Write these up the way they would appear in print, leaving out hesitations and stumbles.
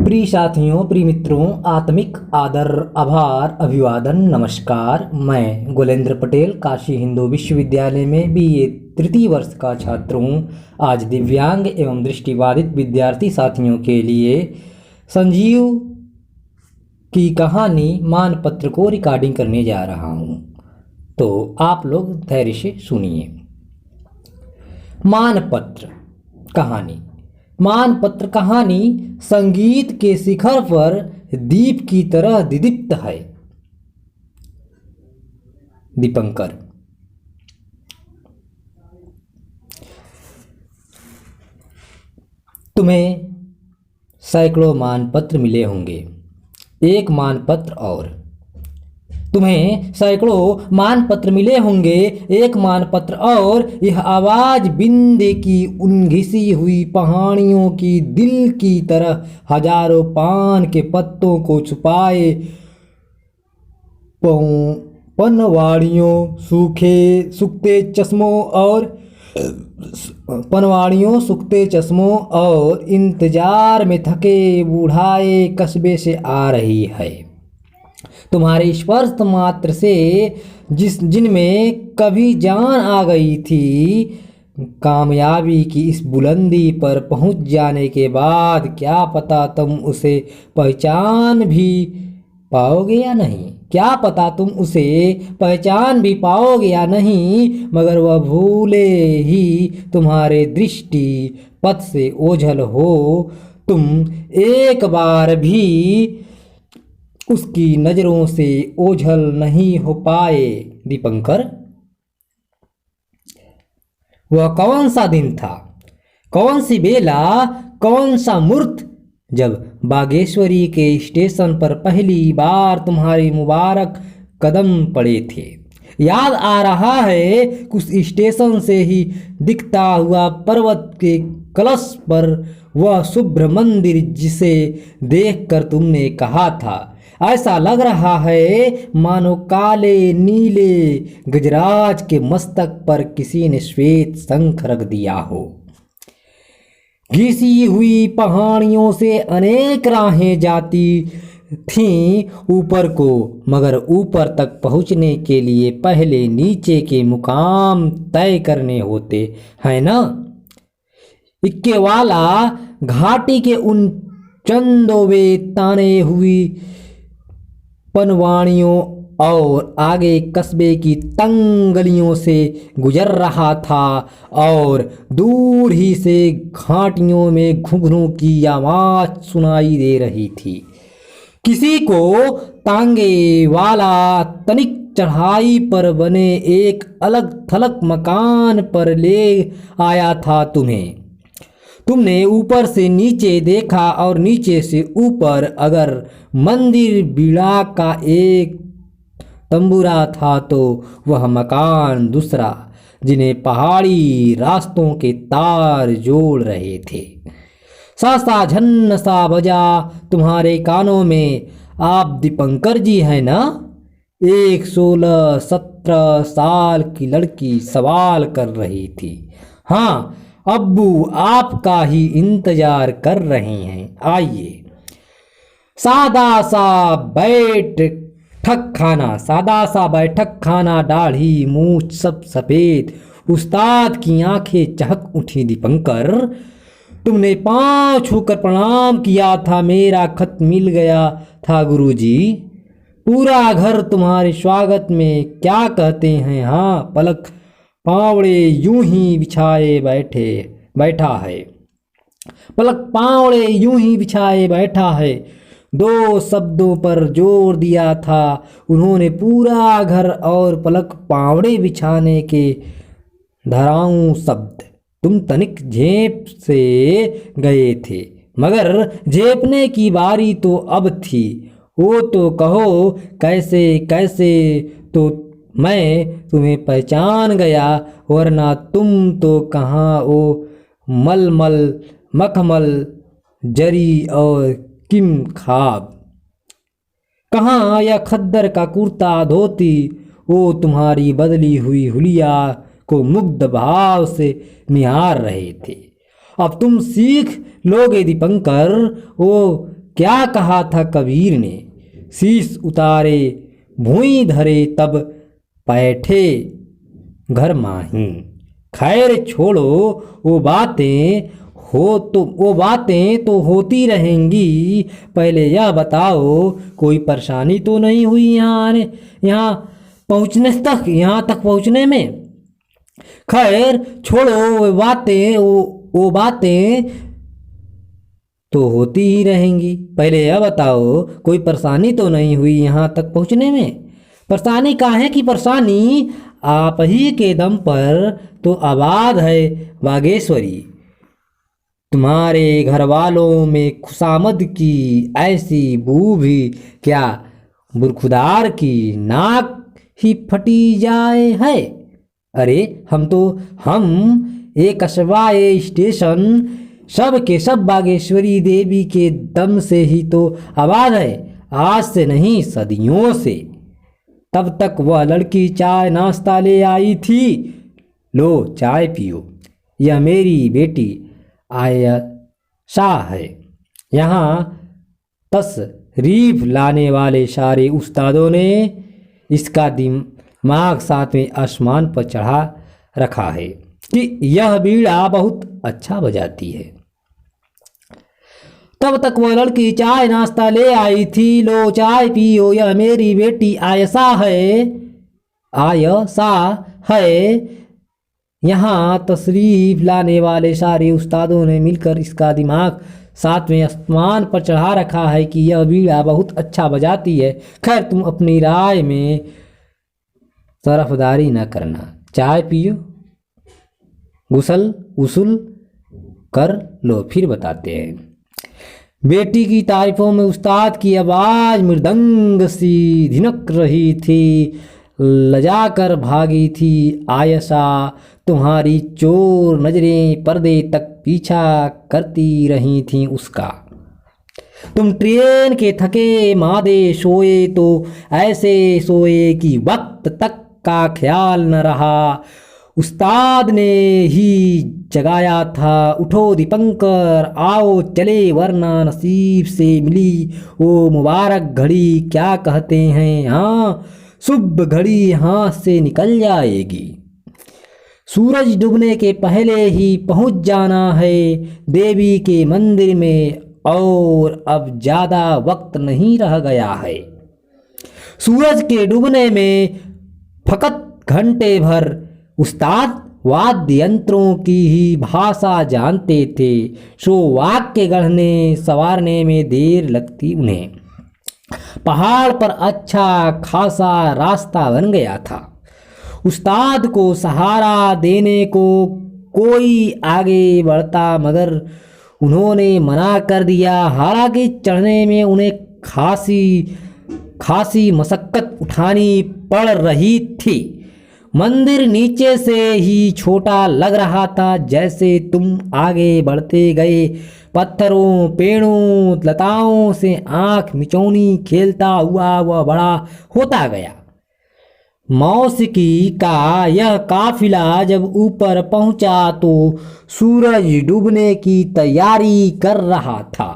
प्रिय साथियों, प्रिय मित्रों, आत्मिक आदर, आभार, अभिवादन, नमस्कार। मैं गुलेंद्र पटेल काशी हिंदू विश्वविद्यालय में बीए तृतीय वर्ष का छात्र हूँ। आज दिव्यांग एवं दृष्टिबाधित विद्यार्थी साथियों के लिए संजीव की कहानी मानपत्र को रिकॉर्डिंग करने जा रहा हूँ, तो आप लोग धैर्य से सुनिए। मानपत्र कहानी। मानपत्र कहानी संगीत के शिखर पर दीप की तरह दीप्त है। दीपंकर। तुम्हें सैकड़ों मानपत्र मिले होंगे। एक मानपत्र और। तुम्हें सैकड़ों मानपत्र मिले होंगे, एक मानपत्र और। यह आवाज बिंदे की उन घिसी हुई पहाड़ियों की दिल की तरह हजारों पान के पत्तों को छुपाए पनवाड़ियों, सूखते चश्मों और इंतजार में थके बूढ़ाए कस्बे से आ रही है। तुम्हारे स्पर्श मात्र से जिनमें कभी जान आ गई थी, कामयाबी की इस बुलंदी पर पहुंच जाने के बाद क्या पता तुम उसे पहचान भी पाओगे या नहीं। मगर वह भूले ही तुम्हारे दृष्टि पथ से ओझल हो, तुम एक बार भी उसकी नजरों से ओझल नहीं हो पाए। दीपंकर। वह कौन सा दिन था, कौन सी बेला, कौन सा मुहूर्त, जब बागेश्वरी के स्टेशन पर पहली बार तुम्हारे मुबारक कदम पड़े थे। याद आ रहा है, उस स्टेशन से ही दिखता हुआ पर्वत के कलश पर वह शुभ्र मंदिर जिसे देखकर तुमने कहा था, ऐसा लग रहा है मानो काले नीले गजराज के मस्तक पर किसी ने श्वेत शंख रख दिया हो। घिसी हुई पहाड़ियों से अनेक राहें जाती थीं ऊपर को, मगर ऊपर तक पहुंचने के लिए पहले नीचे के मुकाम तय करने होते हैं ना। इक्के वाला घाटी के उन चंदोवे ताने हुई पनवाड़ियों और आगे कस्बे की तंग गलियों से गुजर रहा था और दूर ही से घाटियों में घुंघरू की आवाज सुनाई दे रही थी। किसी को तांगे वाला तनिक चढ़ाई पर बने एक अलग थलग मकान पर ले आया था तुम्हें। तुमने ऊपर से नीचे देखा और नीचे से ऊपर। अगर मंदिर बीड़ा का एक तंबूरा था तो वह मकान दूसरा, जिन्हें पहाड़ी रास्तों के तार जोड़ रहे थे। सा झन्न सा बजा तुम्हारे कानों में। आप दीपंकर जी हैं ना? एक 16-17 साल की लड़की सवाल कर रही थी। हाँ, अब्बू आपका ही इंतजार कर रहे हैं, आइए। सादा सा बैठक खाना, दाढ़ी मूछ सब सफेद। उस्ताद की आंखें चहक उठी। दीपंकर, तुमने पांव छूकर प्रणाम किया था, मेरा खत मिल गया था गुरुजी। पूरा घर तुम्हारे स्वागत में क्या कहते हैं। हाँ, पलक पावड़े यूं ही बिछाए बैठा है। 2 शब्दों पर जोर दिया था उन्होंने, पूरा घर और पलक पावड़े बिछाने के धराऊं शब्द। तुम तनिक झेप से गए थे, मगर झेपने की बारी तो अब थी। वो तो कहो कैसे तो मैं तुम्हें पहचान गया, वरना तुम तो कहाँ वो मखमल जरी और किम खाब, कहाँ यह खद्दर का कुर्ता धोती। वो तुम्हारी बदली हुई हुलिया को मुग्ध भाव से निहार रहे थे। अब तुम सीख लोगे दीपंकर, वो क्या कहा था कबीर ने, शीश उतारे भुई धरे तब बैठे घर माही। खैर छोड़ो, वो बातें तो होती रहेंगी। पहले यह बताओ कोई परेशानी तो नहीं हुई यहाँ तक पहुँचने में। खैर छोड़ो, वो बातें तो होती ही रहेंगी। पहले यह बताओ कोई परेशानी तो नहीं हुई यहाँ तक पहुँचने में। परेशानी काहे की परेशानी, आप ही के दम पर तो आबाद है बागेश्वरी। तुम्हारे घर वालों में खुशामद की ऐसी बू भी क्या बुरखुदार की नाक ही फटी जाए है। अरे हम एक कस्बा स्टेशन सब के सब बागेश्वरी देवी के दम से ही तो आबाद है, आज से नहीं सदियों से। तब तक वह लड़की चाय नाश्ता ले आई थी। लो चाय पियो, यह मेरी बेटी आयशा है। यहाँ तशरीफ लाने वाले सारे उस्तादों ने इसका दिमाग 7वें आसमान पर चढ़ा रखा है कि यह बीड़ा बहुत अच्छा बजाती है। तब तक वह लड़की चाय नाश्ता ले आई थी। लो चाय पियो, यह मेरी बेटी आयशा है। यहाँ तशरीफ लाने वाले सारे उस्तादों ने मिलकर इसका दिमाग 7वें आसमान पर चढ़ा रखा है कि यह बीड़ा बहुत अच्छा बजाती है। खैर तुम अपनी राय में तरफदारी न करना, चाय पियो, गुसल कर लो, फिर बताते हैं। बेटी की तारीफों में उस्ताद की आवाज़ मृदंग सी धिनक रही थी। लजाकर भागी थी आयशा, तुम्हारी चोर नजरें पर्दे तक पीछा करती रही थीं उसका। तुम ट्रेन के थके मादे सोए तो ऐसे सोए कि वक्त तक का ख्याल न रहा। उस्ताद ने ही जगाया था, उठो दीपंकर आओ चले, वरना नसीब से मिली वो मुबारक घड़ी क्या कहते हैं, हाँ शुभ घड़ी हाथ से निकल जाएगी। सूरज डूबने के पहले ही पहुंच जाना है देवी के मंदिर में, और अब ज़्यादा वक्त नहीं रह गया है। सूरज के डूबने में फकत घंटे भर। उस्ताद वाद्य यंत्रों की ही भाषा जानते थे, सो वाक्य गढ़ने संवारने में देर लगती उन्हें। पहाड़ पर अच्छा खासा रास्ता बन गया था। उस्ताद को सहारा देने को कोई आगे बढ़ता मगर उन्होंने मना कर दिया। हालांकि चढ़ने में उन्हें खासी मशक्कत उठानी पड़ रही थी। मंदिर नीचे से ही छोटा लग रहा था। जैसे तुम आगे बढ़ते गए पत्थरों पेड़ों लताओं से आंख मिचौनी खेलता हुआ वह बड़ा होता गया। मौसीकी का यह काफिला जब ऊपर पहुंचा तो सूरज डूबने की तैयारी कर रहा था।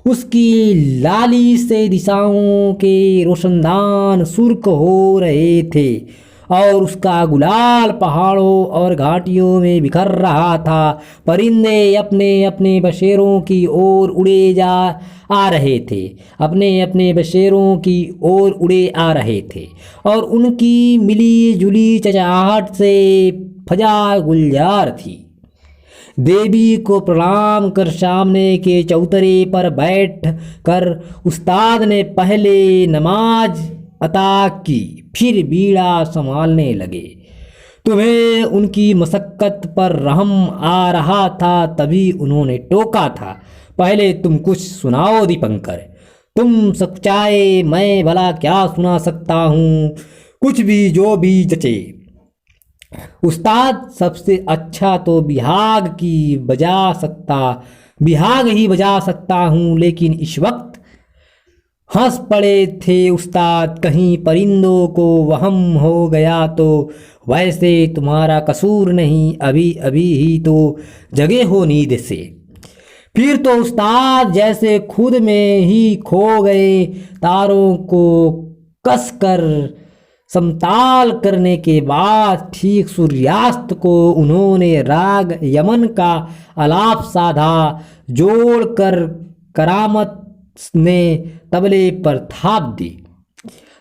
उसकी लाली से दिशाओं के रोशनदान सुर्ख हो रहे थे और उसका गुलाल पहाड़ों और घाटियों में बिखर रहा था। परिंदे अपने अपने बसेरों की ओर उड़े आ रहे थे, अपने अपने बसेरों की ओर उड़े आ रहे थे और उनकी मिली जुली चहचहाहट से फजा गुलजार थी। देवी को प्रणाम कर सामने के चौतरे पर बैठ कर उस्ताद ने पहले नमाज अता की, फिर बीड़ा संभालने लगे। तुम्हें उनकी मशक्कत पर रहम आ रहा था, तभी उन्होंने टोका था, पहले तुम कुछ सुनाओ दीपंकर। तुम सच्चाए, मैं भला क्या सुना सकता हूँ, कुछ भी जो भी जचे। उस्ताद सबसे अच्छा तो बिहाग ही बजा सकता हूँ, लेकिन इस वक्त हंस पड़े थे उस्ताद। कहीं परिंदों को वहम हो गया तो वैसे तुम्हारा कसूर नहीं, अभी अभी ही तो जगे हो नींद से। फिर तो उस्ताद जैसे खुद में ही खो गए। तारों को कसकर समताल करने के बाद ठीक सूर्यास्त को उन्होंने राग यमन का आलाप साधा। जोड़कर करामत ने तबले पर थाप दी।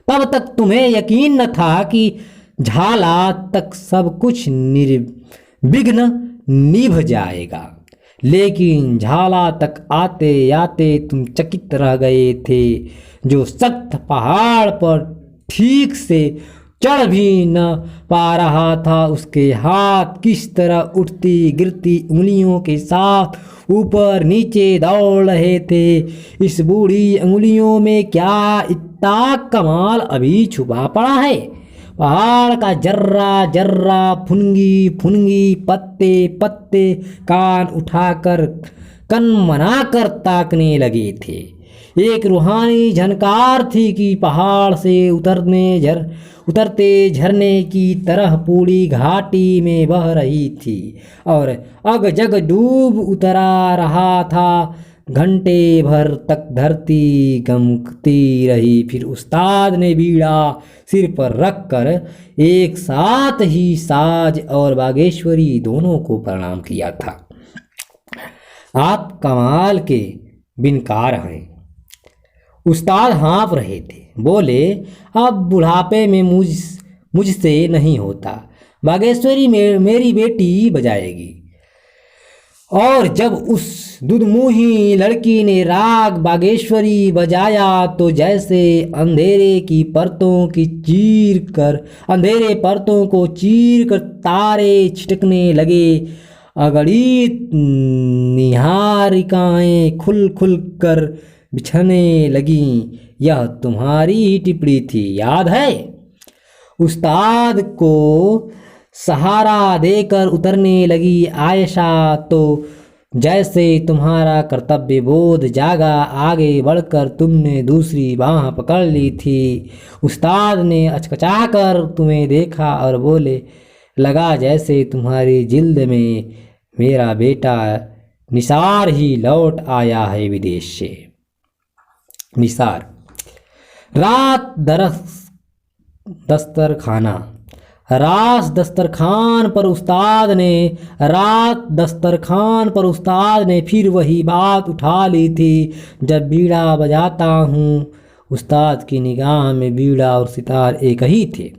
तब तक तुम्हें यकीन न था कि झाला तक सब कुछ निर्विघ्न निभ जाएगा, लेकिन झाला तक आते आते तुम चकित रह गए थे। जो सख्त पहाड़ पर ठीक से चढ़ भी न पा रहा था, उसके हाथ किस तरह उठती गिरती उंगलियों के साथ ऊपर नीचे दौड़ रहे थे। इस बूढ़ी उंगलियों में क्या इतना कमाल अभी छुपा पड़ा है। पहाड़ का जर्रा जर्रा, फुनगी फुनगी, पत्ते पत्ते कान उठाकर कन मनाकर ताकने लगे थे। एक रूहानी झनकार थी कि पहाड़ से उतरते झरने की तरह पूरी घाटी में बह रही थी और अग जग डूब उतरा रहा था। घंटे भर तक धरती गमकती रही। फिर उस्ताद ने बीड़ा सिर पर रखकर एक साथ ही साज और बागेश्वरी दोनों को प्रणाम किया था। आप कमाल के बिनकार हैं। उस्ताद हाँफ रहे थे। बोले, अब बुढ़ापे में मुझसे नहीं होता। बागेश्वरी मेरी बेटी बजाएगी। और जब उस दुधमुही लड़की ने राग बागेश्वरी बजाया तो जैसे अंधेरे परतों को चीर कर तारे छिटकने लगे। अगणित निहारिकाएं खुल खुल कर बिछने लगीं। यह तुम्हारी ही टिप्पणी थी, याद है? उस्ताद को सहारा देकर उतरने लगी आयशा। तो जैसे तुम्हारा कर्तव्य बोध जागा, आगे बढ़कर तुमने दूसरी बाँह पकड़ ली थी। उस्ताद ने अचकचाकर तुम्हें देखा और बोले, लगा जैसे तुम्हारी जिल्द में मेरा बेटा निसार ही लौट आया है विदेश से। निसार। रात दस्तरखान पर उस्ताद ने फिर वही बात उठा ली थी। जब बीड़ा बजाता हूँ, उस्ताद की निगाह में बीड़ा और सितार एक ही थे।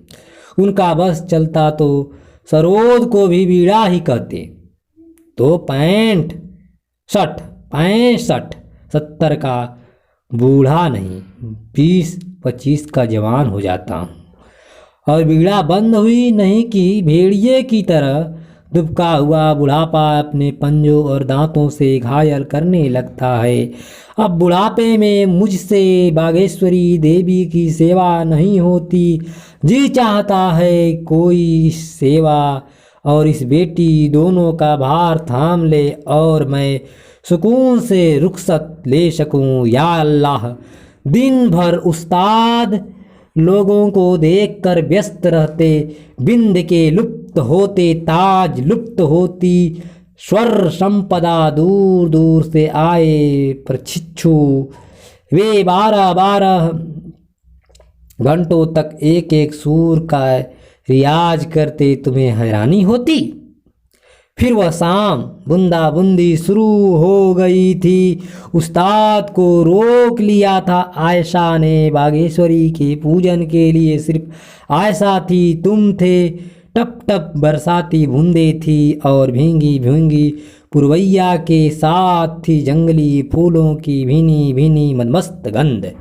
उनका बस चलता तो सरोद को भी बीड़ा ही कहते। तो 65-70 का बूढ़ा नहीं, 20-25 का जवान हो जाता हूँ और बीड़ा बंद हुई नहीं कि भेड़िए की तरह दुबका हुआ बुढ़ापा अपने पंजों और दांतों से घायल करने लगता है। अब बुढ़ापे में मुझसे बागेश्वरी देवी की सेवा नहीं होती। जी चाहता है कोई इस सेवा और इस बेटी दोनों का भार थाम ले और मैं सुकून से रुखसत ले सकूं। या अल्लाह। दिन भर उस्ताद लोगों को देखकर व्यस्त रहते। बिंद के लुप्त होते ताज, लुप्त होती स्वर संपदा, दूर दूर से आए प्रशिक्षु वे 12-12 घंटों तक एक एक सुर का रियाज करते। तुम्हें हैरानी होती। फिर वह शाम बूंदा बूंदी शुरू हो गई थी। उस्ताद को रोक लिया था आयशा ने। बागेश्वरी के पूजन के लिए सिर्फ आयशा थी, तुम थे। टप टप बरसाती बूंदे थी और भींगी भींगी पुरवैया के साथ थी जंगली फूलों की भीनी भीनी मदमस्त गंध।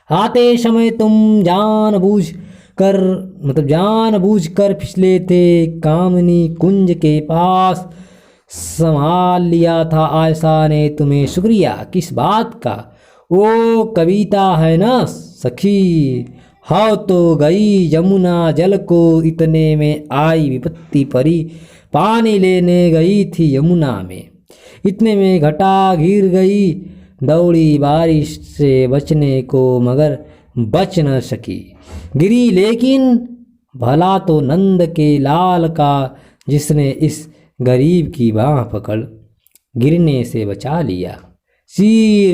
आते समय तुम जानबूझकर फिसले थे। कामनी कुंज के पास संभाल लिया था आयशा ने तुम्हें। शुक्रिया किस बात का? वो कविता है ना सखी, हाँ तो गई यमुना जल को इतने में आई विपत्ति परी। पानी लेने गई थी यमुना में, इतने में घटा गिर गई। दौड़ी बारिश से बचने को मगर बच न सकी, गिरी लेकिन भला तो नंद के लाल का, जिसने इस गरीब की बाँह पकड़ गिरने से बचा लिया। सिर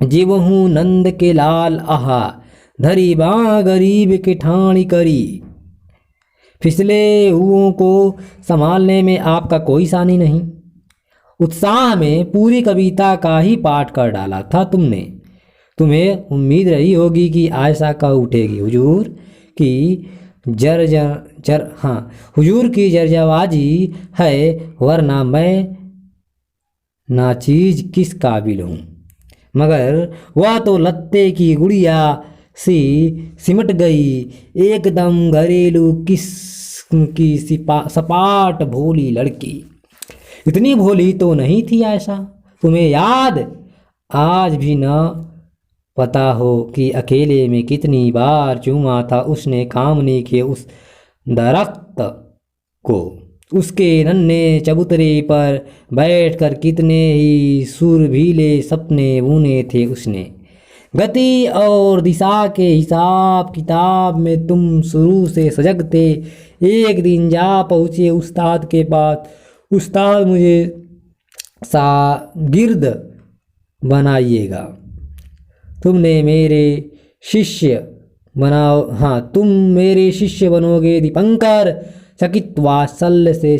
जीवहूँ नंद के लाल आहा, धरी बाँ गरीब के ठाणी करी। फिसले हुओं को संभालने में आपका कोई सानी नहीं। उत्साह में पूरी कविता का ही पाठ कर डाला था तुमने। तुम्हें उम्मीद रही होगी कि आयशा कब उठेगी। हुजूर की हुजूर की जरजबाजी है, वरना मैं नाचीज किस काबिल हूँ। मगर वह तो लत्ते की गुड़िया सी सिमट गई, एकदम घरेलू किस्म की सपाट भोली लड़की। इतनी भोली तो नहीं थी आयशा। तुम्हें याद आज भी न पता हो कि अकेले में कितनी बार चूमा था उसने कामने के उस दरख्त को। उसके नन्हे चबूतरे पर बैठकर कितने ही सुरभीले सपने बुने थे उसने। गति और दिशा के हिसाब किताब में तुम शुरू से सजग थे। एक दिन जा पहुँचे उस्ताद के पास। उस्ताद मुझे शागिर्द बनाइएगा, तुमने मेरे शिष्य बनाओ। तुम मेरे शिष्य बनोगे। दीपंकर चकित वात्सल्य से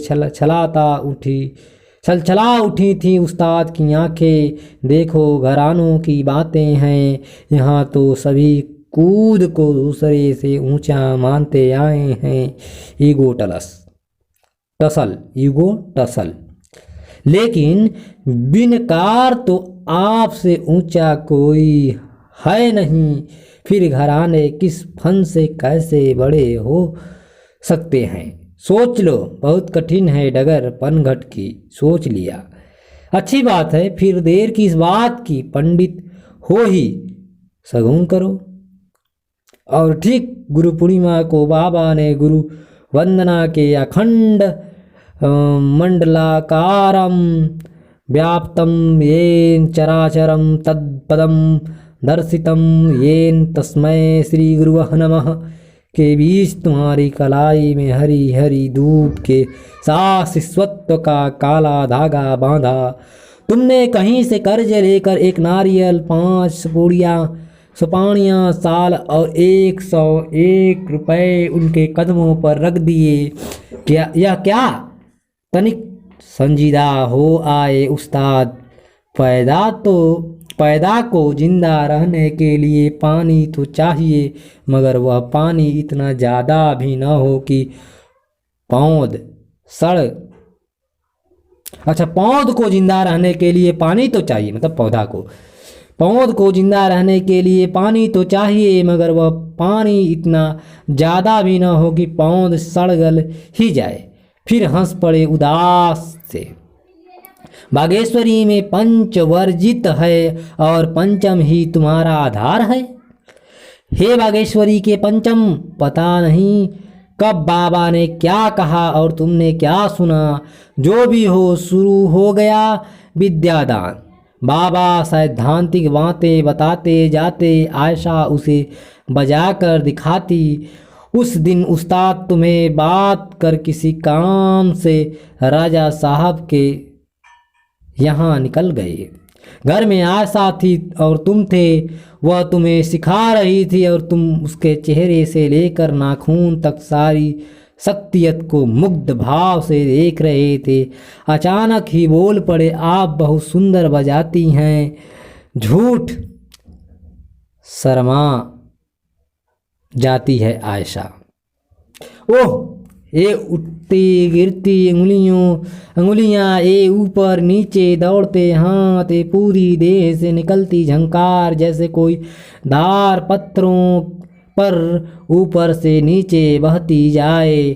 छलछला उठी थी उस्ताद की आंखें। देखो, घरानों की बातें हैं, यहाँ तो सभी कूद को दूसरे से ऊंचा मानते आए हैं। ईगो टसल, लेकिन बिनकार तो आपसे ऊंचा कोई है नहीं। फिर घराने किस फन से कैसे बड़े हो सकते हैं। सोच लो, बहुत कठिन है डगर पनघट की। सोच लिया, अच्छी बात है। फिर देर किस बात की, पंडित हो ही सगुन करो। और ठीक गुरु पूर्णिमा को बाबा ने गुरु वंदना के अखंड मंडलाकारम व्याप्तम येन चराचरम तत्पदम दर्शितम येन तस्मै श्री गुरुवः नमः के बीच तुम्हारी कलाई में हरी हरी धूप के शाश्वतत्व का काला धागा बांधा। तुमने कहीं से कर्ज लेकर एक नारियल, 5 सुपाणियाँ, साल और 101 रुपए उनके कदमों पर रख दिए। क्या तनिक संजीदा हो आए उस्ताद। पैदा को जिंदा रहने के लिए पानी तो चाहिए, मगर वह पानी इतना ज़्यादा भी न हो कि पौध को जिंदा रहने के लिए पानी तो चाहिए, मतलब पौध को जिंदा रहने के लिए पानी तो चाहिए, मगर वह पानी इतना ज़्यादा भी न हो कि पौध सड़ गल ही जाए। फिर हंस पड़े उदास से। बागेश्वरी में पंच वर्जित है और पंचम ही तुम्हारा आधार है। हे बागेश्वरी के पंचम, पता नहीं कब बाबा ने क्या कहा और तुमने क्या सुना। जो भी हो, शुरू हो गया विद्यादान। बाबा सैद्धांतिक बातें बताते जाते, आयशा उसे बजाकर दिखाती। उस दिन उस्ताद तुम्हें बात कर किसी काम से राजा साहब के यहाँ निकल गए। घर में आयशा थी और तुम थे। वह तुम्हें सिखा रही थी और तुम उसके चेहरे से लेकर नाखून तक सारी शख्सियत को मुग्ध भाव से देख रहे थे। अचानक ही बोल पड़े, आप बहुत सुंदर बजाती हैं। झूठ शर्मा जाती है आयशा। ओह, ये उठती गिरती अंगुलियां, ये ऊपर नीचे दौड़ते हाथ, ये पूरी देह से निकलती झंकार, जैसे कोई धार पत्थरों पर ऊपर से नीचे बहती जाए।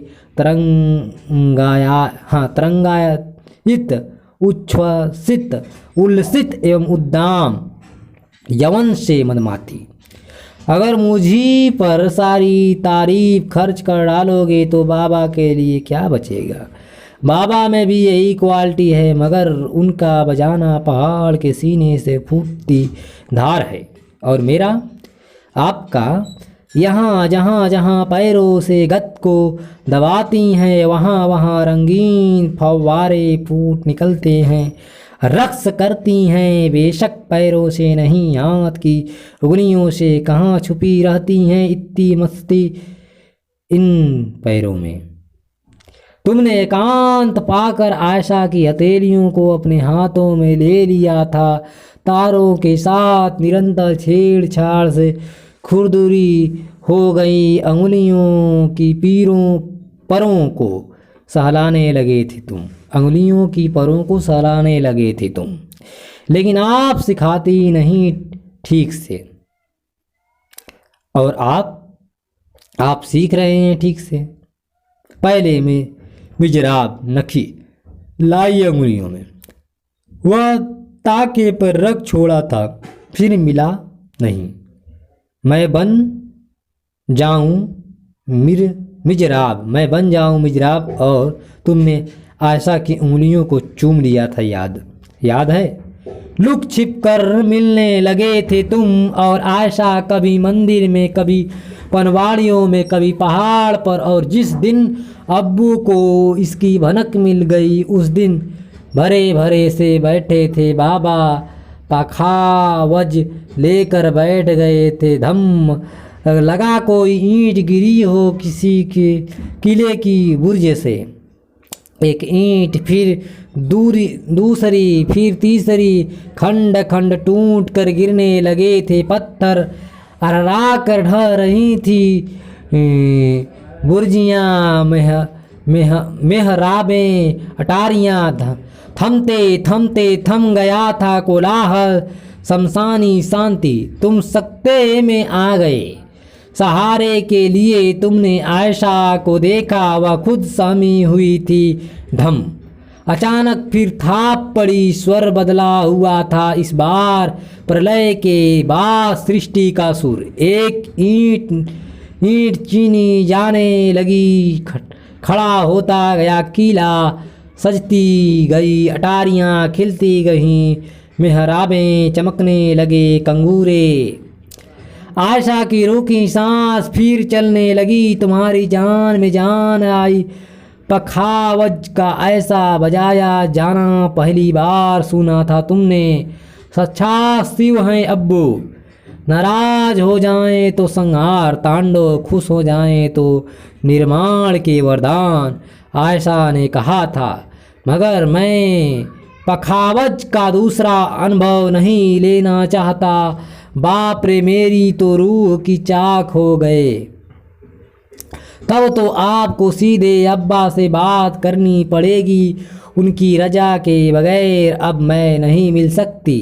तरंगायित, उच्छ्वसित, उल्लसित एवं उद्दाम यवन से मदमाती। अगर मुझी पर सारी तारीफ खर्च कर डालोगे तो बाबा के लिए क्या बचेगा। बाबा में भी यही क्वालिटी है, मगर उनका बजाना पहाड़ के सीने से फूटती धार है और मेरा आपका यहाँ जहाँ जहाँ पैरों से गत को दबाती हैं वहाँ वहाँ रंगीन फव्वारे फूट निकलते हैं। रक्स करती हैं बेशक पैरों से नहीं, हाथ की उंगलियों से कहाँ छुपी रहती हैं इतनी मस्ती इन पैरों में। तुमने एकांत पाकर आयशा की हथेलियों को अपने हाथों में ले लिया था। तारों के साथ निरंतर छेड़छाड़ से खुरदुरी हो गई। अंगुलियों की परों को सहलाने लगे थे तुम, अंगुलियों की परों को सहलाने लगे थे तुम, लेकिन आप सिखाती नहीं ठीक से। और आप सीख रहे हैं ठीक से। पहले में मिजराब नखी लाई अंगुलियों में, वह ताके पर रख छोड़ा था, फिर मिला नहीं। मैं बन जाऊं मिजराब और तुमने आयशा की उंगलियों को चूम लिया था, याद है? लुक छिप कर मिलने लगे थे तुम और आयशा, कभी मंदिर में, कभी पनवाड़ियों में, कभी पहाड़ पर। और जिस दिन अब्बू को इसकी भनक मिल गई उस दिन भरे भरे से बैठे थे बाबा, पखावज लेकर बैठ गए थे। धम लगा कोई ईंट गिरी हो किसी के किले की बुर्ज से, एक ईंट फिर दूसरी फिर तीसरी, खंड खंड टूट कर गिरने लगे थे। पत्थर अररा कर ढह रही थी बुर्जियाँ, मेहराबें, अटारियाँ। थमते थमते थम गया था कोलाहल, शमशानी शांति। तुम सकते में आ गए। सहारे के लिए तुमने आयशा को देखा, वह खुद सहमी हुई थी। धम अचानक फिर थाप पड़ी, स्वर बदला हुआ था इस बार प्रलय के बाद सृष्टि का सुर। एक ईंट चीनी जाने लगी, खड़ा होता गया किला, सजती गई अटारियाँ, खिलती गईं मेहराबें, चमकने लगे कंगूरे। आयशा की रोकी सांस फिर चलने लगी। तुम्हारी जान में जान आई। पखावज का ऐसा बजाया जाना पहली बार सुना था तुमने। सच्चा शिव हैं अब्बू। नाराज हो जाएं तो संहार तांडव, खुश हो जाएं तो निर्माण के वरदान, आयशा ने कहा था। मगर मैं पखावज का दूसरा अनुभव नहीं लेना चाहता। बाप रे, मेरी तो रूह की चाक हो गए। तब तो आपको सीधे अब्बा से बात करनी पड़ेगी, उनकी रजा के बगैर अब मैं नहीं मिल सकती।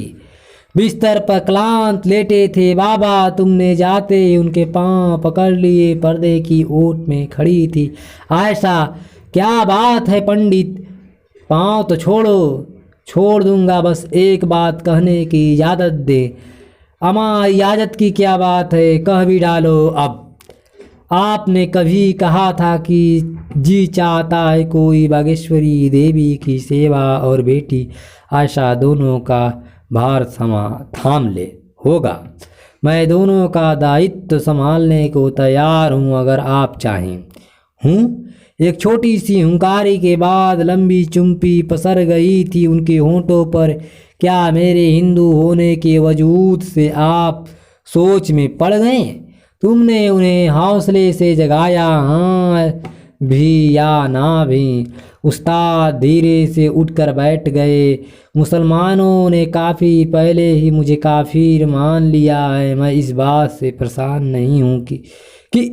बिस्तर पर क्लांत लेटे थे बाबा, तुमने जाते ही उनके पांव पकड़ लिए। पर्दे की ओट में खड़ी थी आयशा। क्या बात है पंडित, पांव तो छोड़ो। छोड़ दूंगा, बस एक बात कहने की इजाज़त दे। अम्मा, इजाज़त की क्या बात है, कह भी डालो अब। आपने कभी कहा था कि जी चाहता है कोई बागेश्वरी देवी की सेवा और बेटी आयशा दोनों का भार थाम ले होगा। मैं दोनों का दायित्व संभालने को तैयार हूँ अगर आप चाहें। हूँ। एक छोटी सी हुंकारी के बाद लंबी चुम्पी पसर गई थी उनके होंठों पर। क्या मेरे हिंदू होने के वजूद से आप सोच में पड़ गए? तुमने उन्हें हौसले से जगाया, हाँ भी या ना भी। उस्ताद धीरे से उठकर बैठ गए। मुसलमानों ने काफ़ी पहले ही मुझे काफिर मान लिया है। मैं इस बात से परेशान नहीं हूँ कि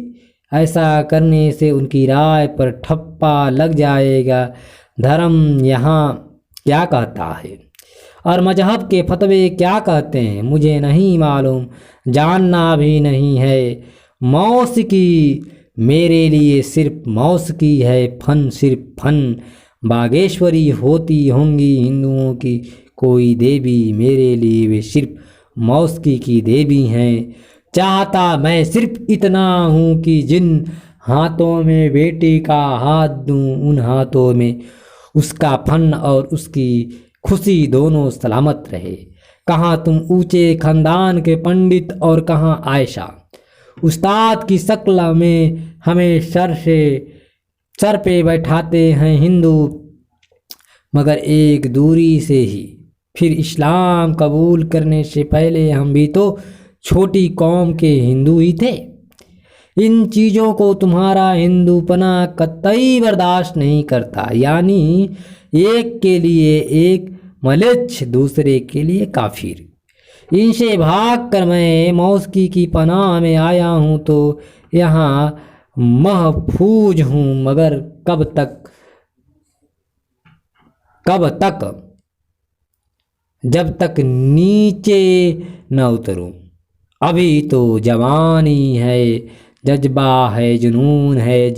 ऐसा करने से उनकी राय पर ठप्पा लग जाएगा। धर्म यहाँ क्या कहता है और मजहब के फतवे क्या कहते हैं मुझे नहीं मालूम, जानना भी नहीं है। मौसीकी मेरे लिए सिर्फ मौसीकी है, फन सिर्फ फन। बागेश्वरी होती होंगी हिंदुओं की कोई देवी, मेरे लिए वे सिर्फ मौसीकी की देवी हैं। चाहता मैं सिर्फ इतना हूँ कि जिन हाथों में बेटी का हाथ दूँ उन हाथों में उसका फन और उसकी खुशी दोनों सलामत रहे। कहाँ तुम ऊंचे खानदान के पंडित और कहाँ आयशा। उस्ताद की शक्ल में हमें सर पे बैठाते हैं हिंदू, मगर एक दूरी से ही। फिर इस्लाम कबूल करने से पहले हम भी तो छोटी कौम के हिंदू ही थे। इन चीज़ों को तुम्हारा हिंदूपना कतई बर्दाश्त नहीं करता। यानी एक के लिए एक मलेच्छ, दूसरे के लिए काफिर। इनसे भाग कर मैं मौसकी की पनाह में आया हूँ तो यहाँ महफूज हूँ, मगर कब तक, जब तक नीचे न उतरूं। अभी तो जवानी है, जज्बा है, जुनून है,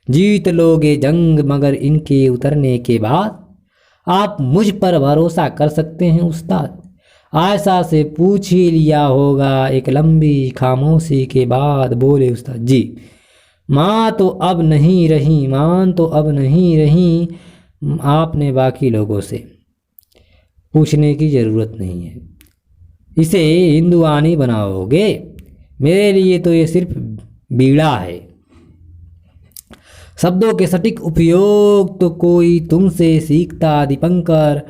जीत लोगे जंग, मगर इनके उतरने के बाद आप मुझ पर भरोसा कर सकते हैं उस्ताद? आयशा से पूछ ही लिया होगा। एक लंबी खामोशी के बाद बोले उस्ताद, जी। माँ तो अब नहीं रही, आपने बाकी लोगों से पूछने की ज़रूरत नहीं है। इसे हिंदुआनी बनाओगे? मेरे लिए तो ये सिर्फ बीड़ा है। शब्दों के सटीक उपयोग तो कोई तुमसे सीखता। दीपंकर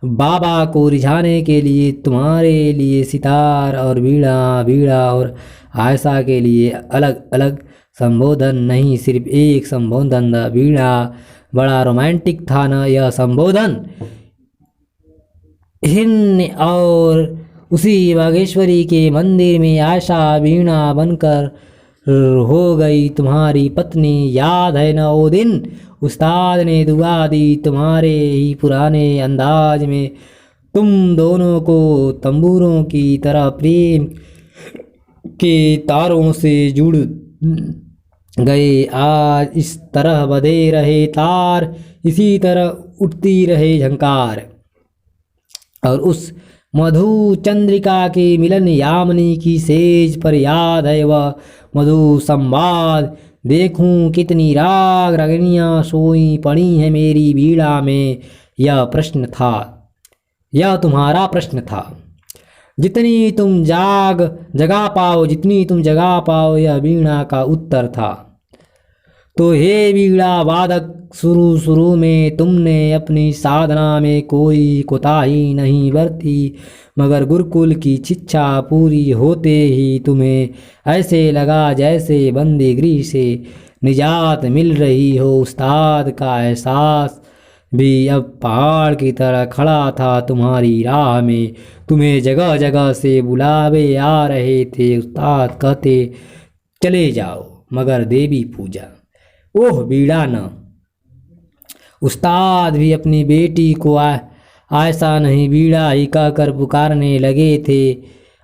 बाबा को रिझाने के लिए तुम्हारे लिए सितार और बीड़ा और आयशा के लिए अलग अलग संबोधन नहीं, सिर्फ एक संबोधन था। बीड़ा बड़ा रोमांटिक था ना यह संबोधन। हिंद और उसी बागेश्वरी के मंदिर में आयशा वीणा बनकर हो गई तुम्हारी पत्नी। याद है ना वो दिन? उस्ताद ने दुआ दी तुम्हारे ही पुराने अंदाज में। तुम दोनों को तंबूरों की तरह प्रेम के तारों से जुड़ गए। आज इस तरह बंधे रहे तार, इसी तरह उठती रहे झंकार। और उस मधु चंद्रिका के मिलन यामिनी की सेज पर याद है वह मधु संवाद। देखूं कितनी राग रागिनियाँ सोई पड़ी हैं मेरी बीड़ा में। यह तुम्हारा प्रश्न था। जितनी तुम जगा पाओ यह बीड़ा का उत्तर था। तो हे बीड़ा वादक, शुरू में तुमने अपनी साधना में कोई कोताही नहीं बरती, मगर गुरुकुल की शिक्षा पूरी होते ही तुम्हें ऐसे लगा जैसे बंदीगिरी से निजात मिल रही हो। उस्ताद का एहसास भी अब पहाड़ की तरह खड़ा था तुम्हारी राह में। तुम्हें जगह जगह से बुलावे आ रहे थे। उस्ताद कहते चले जाओ, मगर देवी पूजा, ओह बीड़ा न। उस्ताद भी अपनी बेटी को आयशा नहीं बीड़ा ही कहकर पुकारने लगे थे।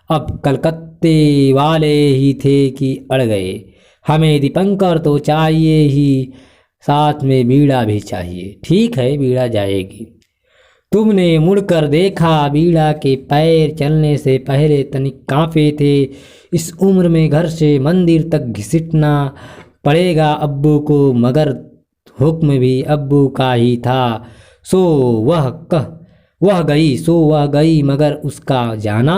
अब कलकत्ते वाले ही थे कि अड़ गए। हमें दीपंकर तो चाहिए ही, साथ में बीड़ा भी चाहिए। ठीक है, बीड़ा जाएगी। तुमने मुड़कर देखा, बीड़ा के पैर चलने से पहले तनिक कांपे थे। इस उम्र में घर से मंदिर तक घसीटना पड़ेगा अब्बू को, मगर हुक्म भी अब्बू का ही था। सो वह गई, मगर उसका जाना?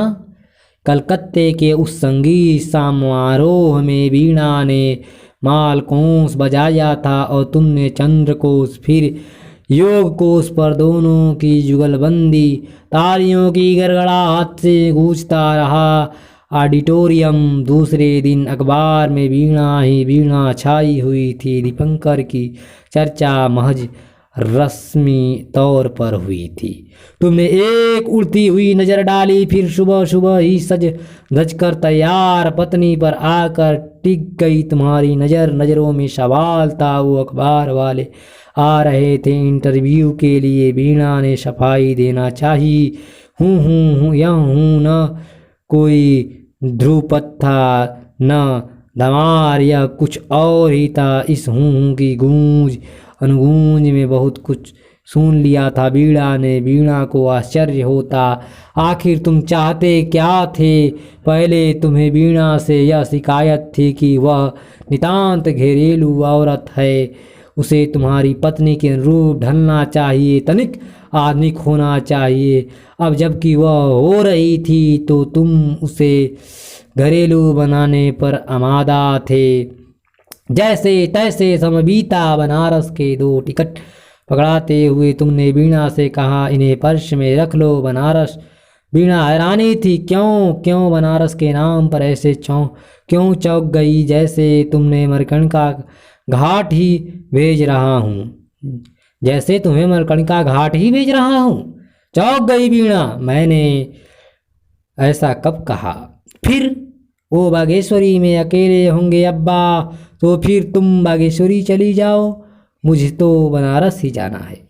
कलकत्ते के उस संगीत समारोह में वीणा ने मालकोंस बजाया था और तुमने चंद्रकोश, फिर योग कोश पर दोनों की जुगलबंदी तालियों की गड़गड़ाहट से गूंजता रहा ऑडिटोरियम। दूसरे दिन अखबार में वीणा छाई हुई थी। दीपंकर की चर्चा महज रस्मी तौर पर हुई थी। तुमने एक उड़ती हुई नजर डाली, फिर सुबह ही सज धज कर तैयार पत्नी पर आकर टिक गई तुम्हारी नज़रों में सवाल था। वो अखबार वाले आ रहे थे इंटरव्यू के लिए। वीणा ने सफाई देना चाहिए। हूँ या हूँ, न कोई ध्रुपद था न धमार, या कुछ और ही था। इस हूँ की गूंज अनुगूंज में बहुत कुछ सुन लिया था। वीणा को आश्चर्य होता, आखिर तुम चाहते क्या थे? पहले तुम्हें वीणा से यह शिकायत थी कि वह नितांत घरेलू औरत है, उसे तुम्हारी पत्नी के अनुरूप ढलना चाहिए। तनिक आदमी होना चाहिए। अब जबकि वह हो रही थी तो तुम उसे घरेलू बनाने पर आमादा थे। जैसे तैसे समय बीता। बनारस के 2 टिकट पकड़ाते हुए तुमने वीणा से कहा, इन्हें पर्स में रख लो। बनारस वीणा हैरानी थी, क्यों बनारस के नाम पर ऐसे क्यों चौंक गई, जैसे तुमने मणिकर्णिका घाट ही भेज रहा हूँ, जैसे तुम्हें मणिकर्णिका घाट ही भेज रहा हूँ। चौंक गई वीणा, मैंने ऐसा कब कहा? फिर वो बागेश्वरी में अकेले होंगे अब्बा, तो फिर तुम बागेश्वरी चली जाओ, मुझे तो बनारस ही जाना है।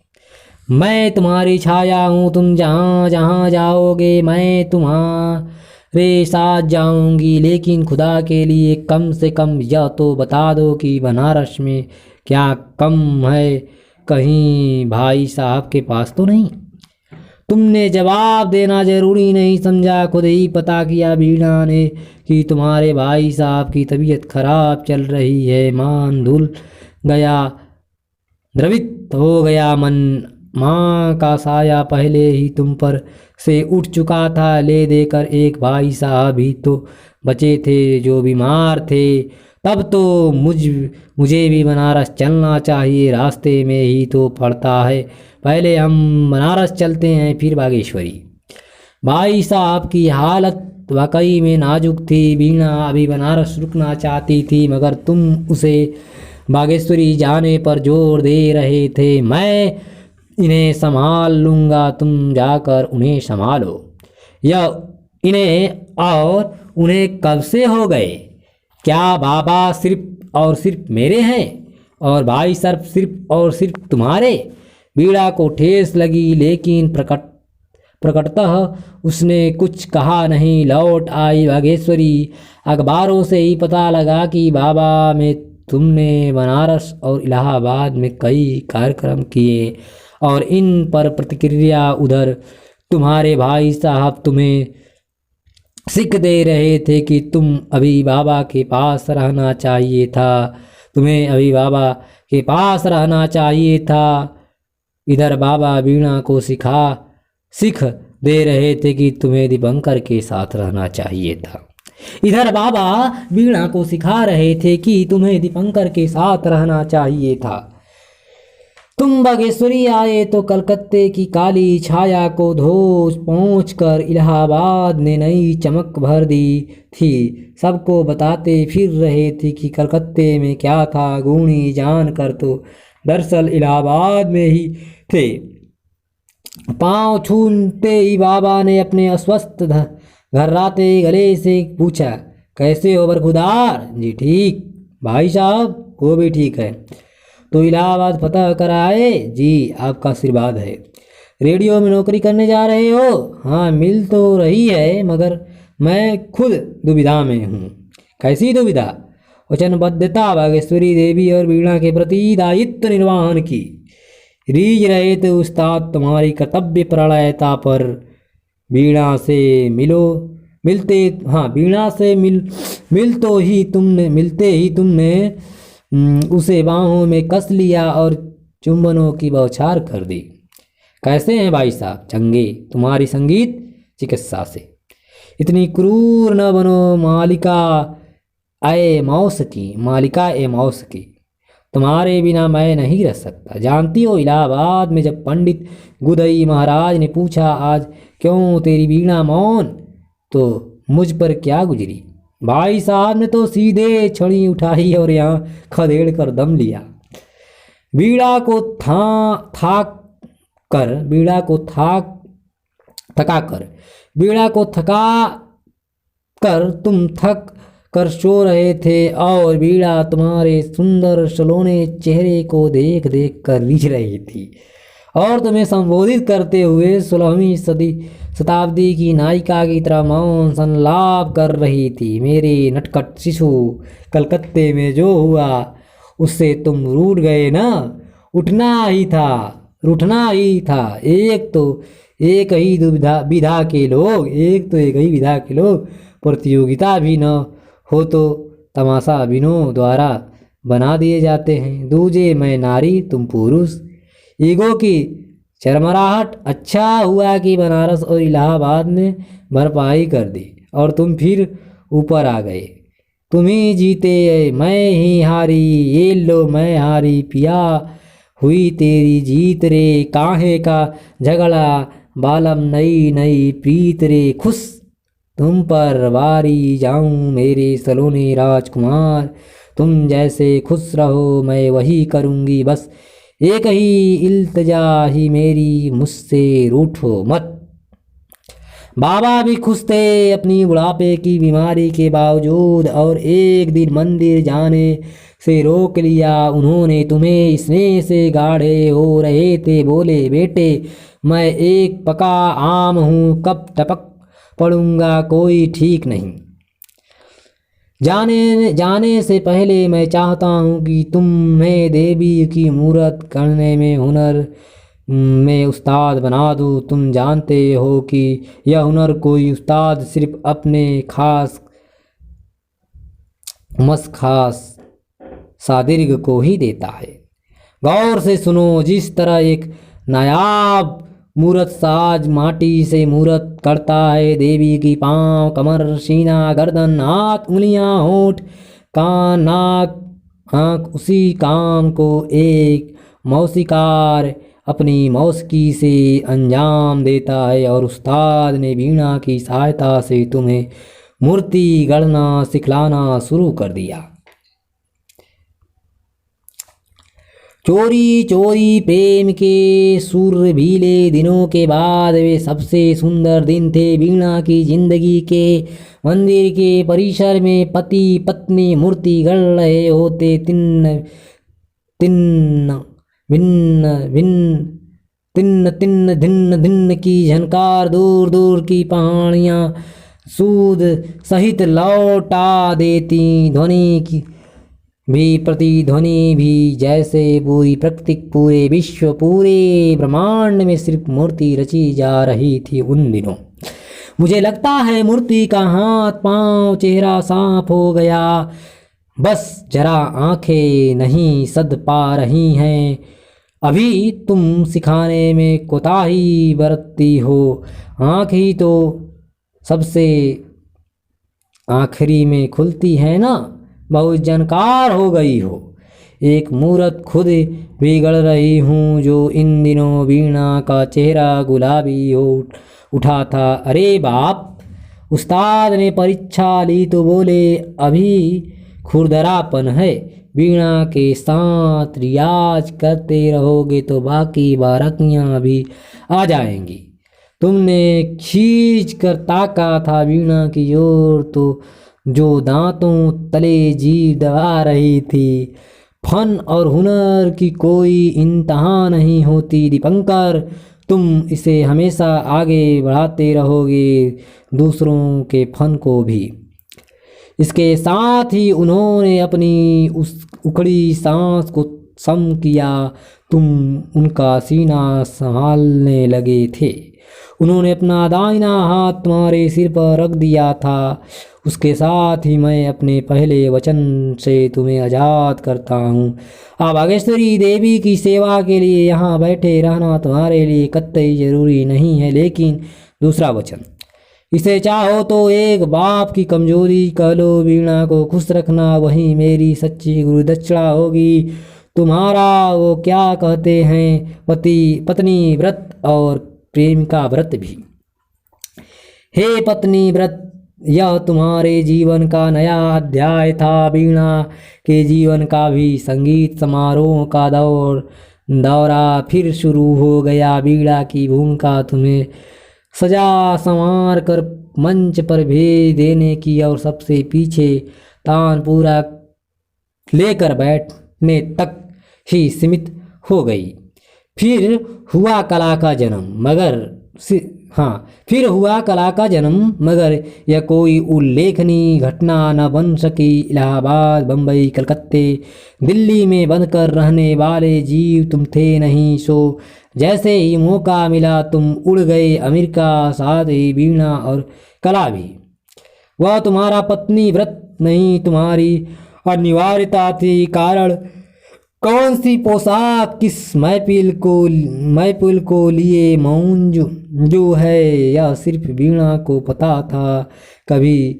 मैं तुम्हारी छाया हूँ, तुम जहाँ जहाँ जाओगे मैं तुम्हारे साथ जाऊंगी। लेकिन खुदा के लिए कम से कम यह तो बता दो कि बनारस में क्या कम है, कहीं भाई साहब के पास तो नहीं? तुमने जवाब देना जरूरी नहीं समझा, खुद ही पता किया वीणा ने कि तुम्हारे भाई साहब की तबीयत खराब चल रही है। मान धुल गया, द्रवित हो गया मन। माँ का साया पहले ही तुम पर से उठ चुका था, ले देकर एक भाई साहब ही तो बचे थे जो बीमार थे। तब तो मुझे भी बनारस चलना चाहिए, रास्ते में ही तो पड़ता है। पहले हम बनारस चलते हैं, फिर बागेश्वरी। भाई साहब की हालत वाकई में नाजुक थी। वीणा अभी बनारस रुकना चाहती थी, मगर तुम उसे बागेश्वरी जाने पर जोर दे रहे थे। मैं इन्हें संभाल लूँगा, तुम जाकर उन्हें संभालो। या इन्हें और उन्हें कब से हो गए? क्या बाबा सिर्फ और सिर्फ मेरे हैं और भाई सिर्फ और सिर्फ तुम्हारे? वीणा को ठेस लगी, लेकिन प्रकटतः उसने कुछ कहा नहीं। लौट आई बागेश्वरी। अखबारों से ही पता लगा कि बाबा में तुमने बनारस और इलाहाबाद में कई कार्यक्रम किए और इन पर प्रतिक्रिया उधर तुम्हारे भाई साहब तुम्हें सिख दे रहे थे कि तुम अभी बाबा के पास रहना चाहिए था, तुम्हें अभी बाबा के पास रहना चाहिए था। इधर बाबा वीणा को सिख दे रहे थे कि तुम्हें दीपंकर के साथ रहना चाहिए था। इधर बाबा वीणा को सिखा रहे थे कि तुम्हें दीपंकर के साथ रहना चाहिए था। तुम बागेश्वरी आए तो कलकत्ते की काली छाया को धोस पहुँच कर इलाहाबाद ने नई चमक भर दी थी। सबको बताते फिर रहे थे कि कलकत्ते में क्या था, गूढ़ी जान कर तो दरअसल इलाहाबाद में ही थे। पाँव छूते ही बाबा ने अपने अस्वस्थ घर्राते गले से पूछा, कैसे हो बरखुदार जी? ठीक भाई साहब, वो भी ठीक है। तो इलाहाबाद फतह कर आए? जी, आपका आशीर्वाद है। रेडियो में नौकरी करने जा रहे हो? हाँ, मिल तो रही है, मगर मैं खुद दुविधा में हूँ। कैसी दुविधा? वचनबद्धता बागेश्वरी देवी और वीणा के प्रति दायित्व निर्वहन की। रीझ रहे थे उस्ताद तुम्हारी कर्तव्य परायणता पर। वीणा से मिलते ही तुमने उसे बाहों में कस लिया और चुंबनों की बौछार कर दी। कैसे हैं भाई साहब? चंगे। तुम्हारी संगीत चिकित्सा से। इतनी क्रूर न बनो मालिका ए मौस की। तुम्हारे बिना मैं नहीं रह सकता। जानती हो, इलाहाबाद में जब पंडित गुदई महाराज ने पूछा, आज क्यों तेरी वीणा मौन, तो मुझ पर क्या गुजरी? भाई साहब ने तो सीधे छड़ी उठाई और यहाँ खदेड़ कर दम लिया। वीणा को थका कर तुम थक कर सो रहे थे और वीणा तुम्हारे सुंदर सलोने चेहरे को देख देख कर रीझ रही थी और तुम्हें संबोधित करते हुए 16वीं शताब्दी की नायिका की तरह मौन संलाप कर रही थी। मेरे नटखट शिशु, कलकत्ते में जो हुआ उससे तुम रूठ गए ना? रूठना ही था। एक ही विधा के लोग प्रतियोगिता भी न हो तो तमाशा बिनों द्वारा बना दिए जाते हैं। दूजे मैं नारी, तुम पुरुष। ईगो की चरमराहट। अच्छा हुआ कि बनारस और इलाहाबाद में भरपाई कर दी और तुम फिर ऊपर आ गए। तुम ही जीते, मैं ही हारी, ये लो मैं हारी, पिया हुई तेरी जीत रे, काहे का झगड़ा बालम, नई नई प्रीत रे, खुश तुम पर वारी जाऊं मेरे सलोने राजकुमार, तुम जैसे खुश रहो मैं वही करूंगी, बस एक ही इल्तजा ही मेरी, मुझसे रूठो मत। बाबा भी खुश थे अपनी बुढ़ापे की बीमारी के बावजूद, और एक दिन मंदिर जाने से रोक लिया उन्होंने। तुम्हें स्नेह से गाढ़े हो रहे थे, बोले बेटे मैं एक पका आम हूँ, कब टपक पड़ूंगा कोई ठीक नहीं। जाने से पहले मैं चाहता हूँ कि तुम्हें देवी की मूरत करने में हुनर में उस्ताद बना दूँ। तुम जानते हो कि यह हुनर कोई उस्ताद सिर्फ अपने खास खास शादिर्ग को ही देता है। गौर से सुनो, जिस तरह एक नायाब मूरत साज माटी से मूरत करता है, देवी की पांव, कमर, सीना, गर्दन, हाथ, उंगलियां, होंठ, कान, नाक, आँख, उसी काम को एक मौसीकार अपनी मौसिकी से अंजाम देता है। और उस्ताद ने वीणा की सहायता से तुम्हें मूर्ति गढ़ना सिखलाना शुरू कर दिया। चोरी चोरी प्रेम के सुरभीले दिनों के बाद वे सबसे सुंदर दिन थे वीणा की जिंदगी के। मंदिर के परिसर में पति पत्नी मूर्ति गढ़ रहे होते। तिन्न तिन्न भिन्न भिन्न तिन्न तिन्न धिन्न धिन्न की झनकार दूर दूर की पहाड़ियाँ सूद सहित लौटा देती। ध्वनि की भी प्रतिध्वनि भी जैसे पूरी प्रकृति, पूरे विश्व, पूरे ब्रह्मांड में सिर्फ मूर्ति रची जा रही थी उन दिनों। मुझे लगता है मूर्ति का हाथ पांव चेहरा साफ हो गया, बस जरा आंखें नहीं सद पा रही हैं। अभी तुम सिखाने में कोताही बरतती हो। आँख ही तो सबसे आखिरी में खुलती है ना। बहुत जानकार हो गई हो। एक मूरत खुद बिगड़ रही हूँ जो इन दिनों वीणा का चेहरा गुलाबी हो उठा था। अरे बाप, उस्ताद ने परीक्षा ली तो बोले अभी खुरदरापन है। वीणा के साथ रियाज करते रहोगे तो बाकी बारकियाँ भी आ जाएंगी। तुमने खींच कर ताका था वीणा की ओर तो जो दांतों तले जीभ दबा रही थी। फन और हुनर की कोई इंतहा नहीं होती दीपंकर, तुम इसे हमेशा आगे बढ़ाते रहोगे, दूसरों के फन को भी। इसके साथ ही उन्होंने अपनी उस उखड़ी सांस को सम किया। तुम उनका सीना संभालने लगे थे। उन्होंने अपना दाहिना हाथ तुम्हारे सिर पर रख दिया था। उसके साथ ही मैं अपने पहले वचन से तुम्हें आज़ाद करता हूँ। अब बागेश्वरी देवी की सेवा के लिए यहाँ बैठे रहना तुम्हारे लिए कतई जरूरी नहीं है, लेकिन दूसरा वचन, इसे चाहो तो एक बाप की कमजोरी कह लो। वीणा को खुश रखना वही मेरी सच्ची गुरुदक्षिणा होगी। तुम्हारा वो क्या कहते हैं पति पत्नी व्रत और प्रेमिका व्रत भी। हे पत्नी व्रत, यह तुम्हारे जीवन का नया अध्याय था। वीणा के जीवन का भी संगीत समारोह का दौरा फिर शुरू हो गया। वीणा की भूमिका तुम्हें सजा संवार कर मंच पर भेज देने की और सबसे पीछे तानपूरा लेकर बैठने तक ही सीमित हो गई। फिर हुआ कला का जन्म, मगर यह कोई उल्लेखनीय घटना न बन सकी। इलाहाबाद, बम्बई, कलकत्ते, दिल्ली में बंधकर रहने वाले जीव तुम थे नहीं। सो जैसे ही मौका मिला तुम उड़ गए अमेरिका, साथ ही वीणा और कला भी। वह तुम्हारा पत्नी व्रत नहीं, तुम्हारी अनिवार्यता थी। कारण कौन सी पोशाक किस महफिल को लिए मौन जो है, यह सिर्फ वीणा को पता था। कभी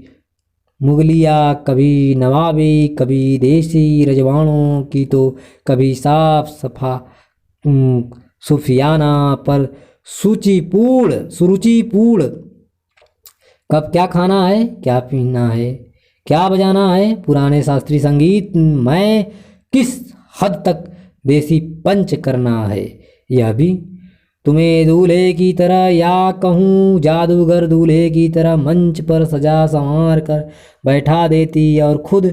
मुगलिया, कभी नवाबी, कभी देसी रजवाड़ों की, तो कभी साफ सफा सूफियाना पर सुरुचिपूर्ण। कब क्या खाना है, क्या पीना है, क्या बजाना है पुराने शास्त्रीय संगीत, मैं किस हद तक देसी पंच करना है, यह भी। तुम्हें दूल्हे की तरह या कहूँ जादूगर दूल्हे की तरह मंच पर सजा संवार कर बैठा देती और खुद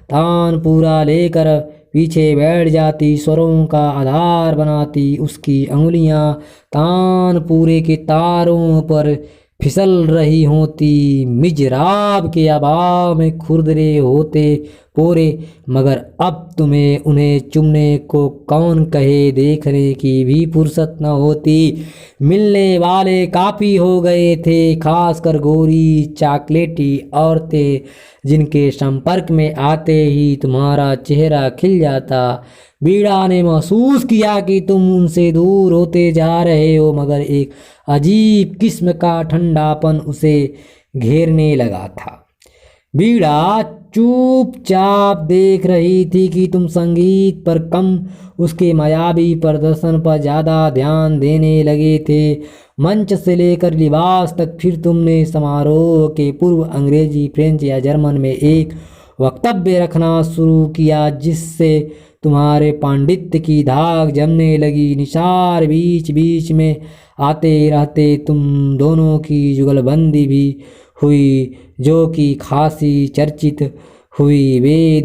तान पूरा लेकर पीछे बैठ जाती, स्वरों का आधार बनाती। उसकी अंगुलियां तान पूरे के तारों पर फिसल रही होती, मिजराब के अभाव में खुरदरे होते पोरे। मगर अब तुम्हें उन्हें चुमने को कौन कहे, देखने की भी फुर्सत न होती। मिलने वाले काफ़ी हो गए थे, खासकर गोरी चॉकलेटी औरतें, जिनके संपर्क में आते ही तुम्हारा चेहरा खिल जाता। वीणा ने महसूस किया कि तुम उनसे दूर होते जा रहे हो, मगर एक अजीब किस्म का ठंडापन उसे घेरने लगा था। वीणा चुपचाप देख रही थी कि तुम संगीत पर कम, उसके मायावी प्रदर्शन पर ज़्यादा ध्यान देने लगे थे। मंच से लेकर लिबास तक। फिर तुमने समारोह के पूर्व अंग्रेजी, फ्रेंच या जर्मन में एक वक्तव्य रखना शुरू किया, जिससे तुम्हारे पांडित्य की धाक जमने लगी। निसार बीच बीच में आते रहते। तुम दोनों की जुगलबंदी भी हुई, जो कि खासी चर्चित हुई। वे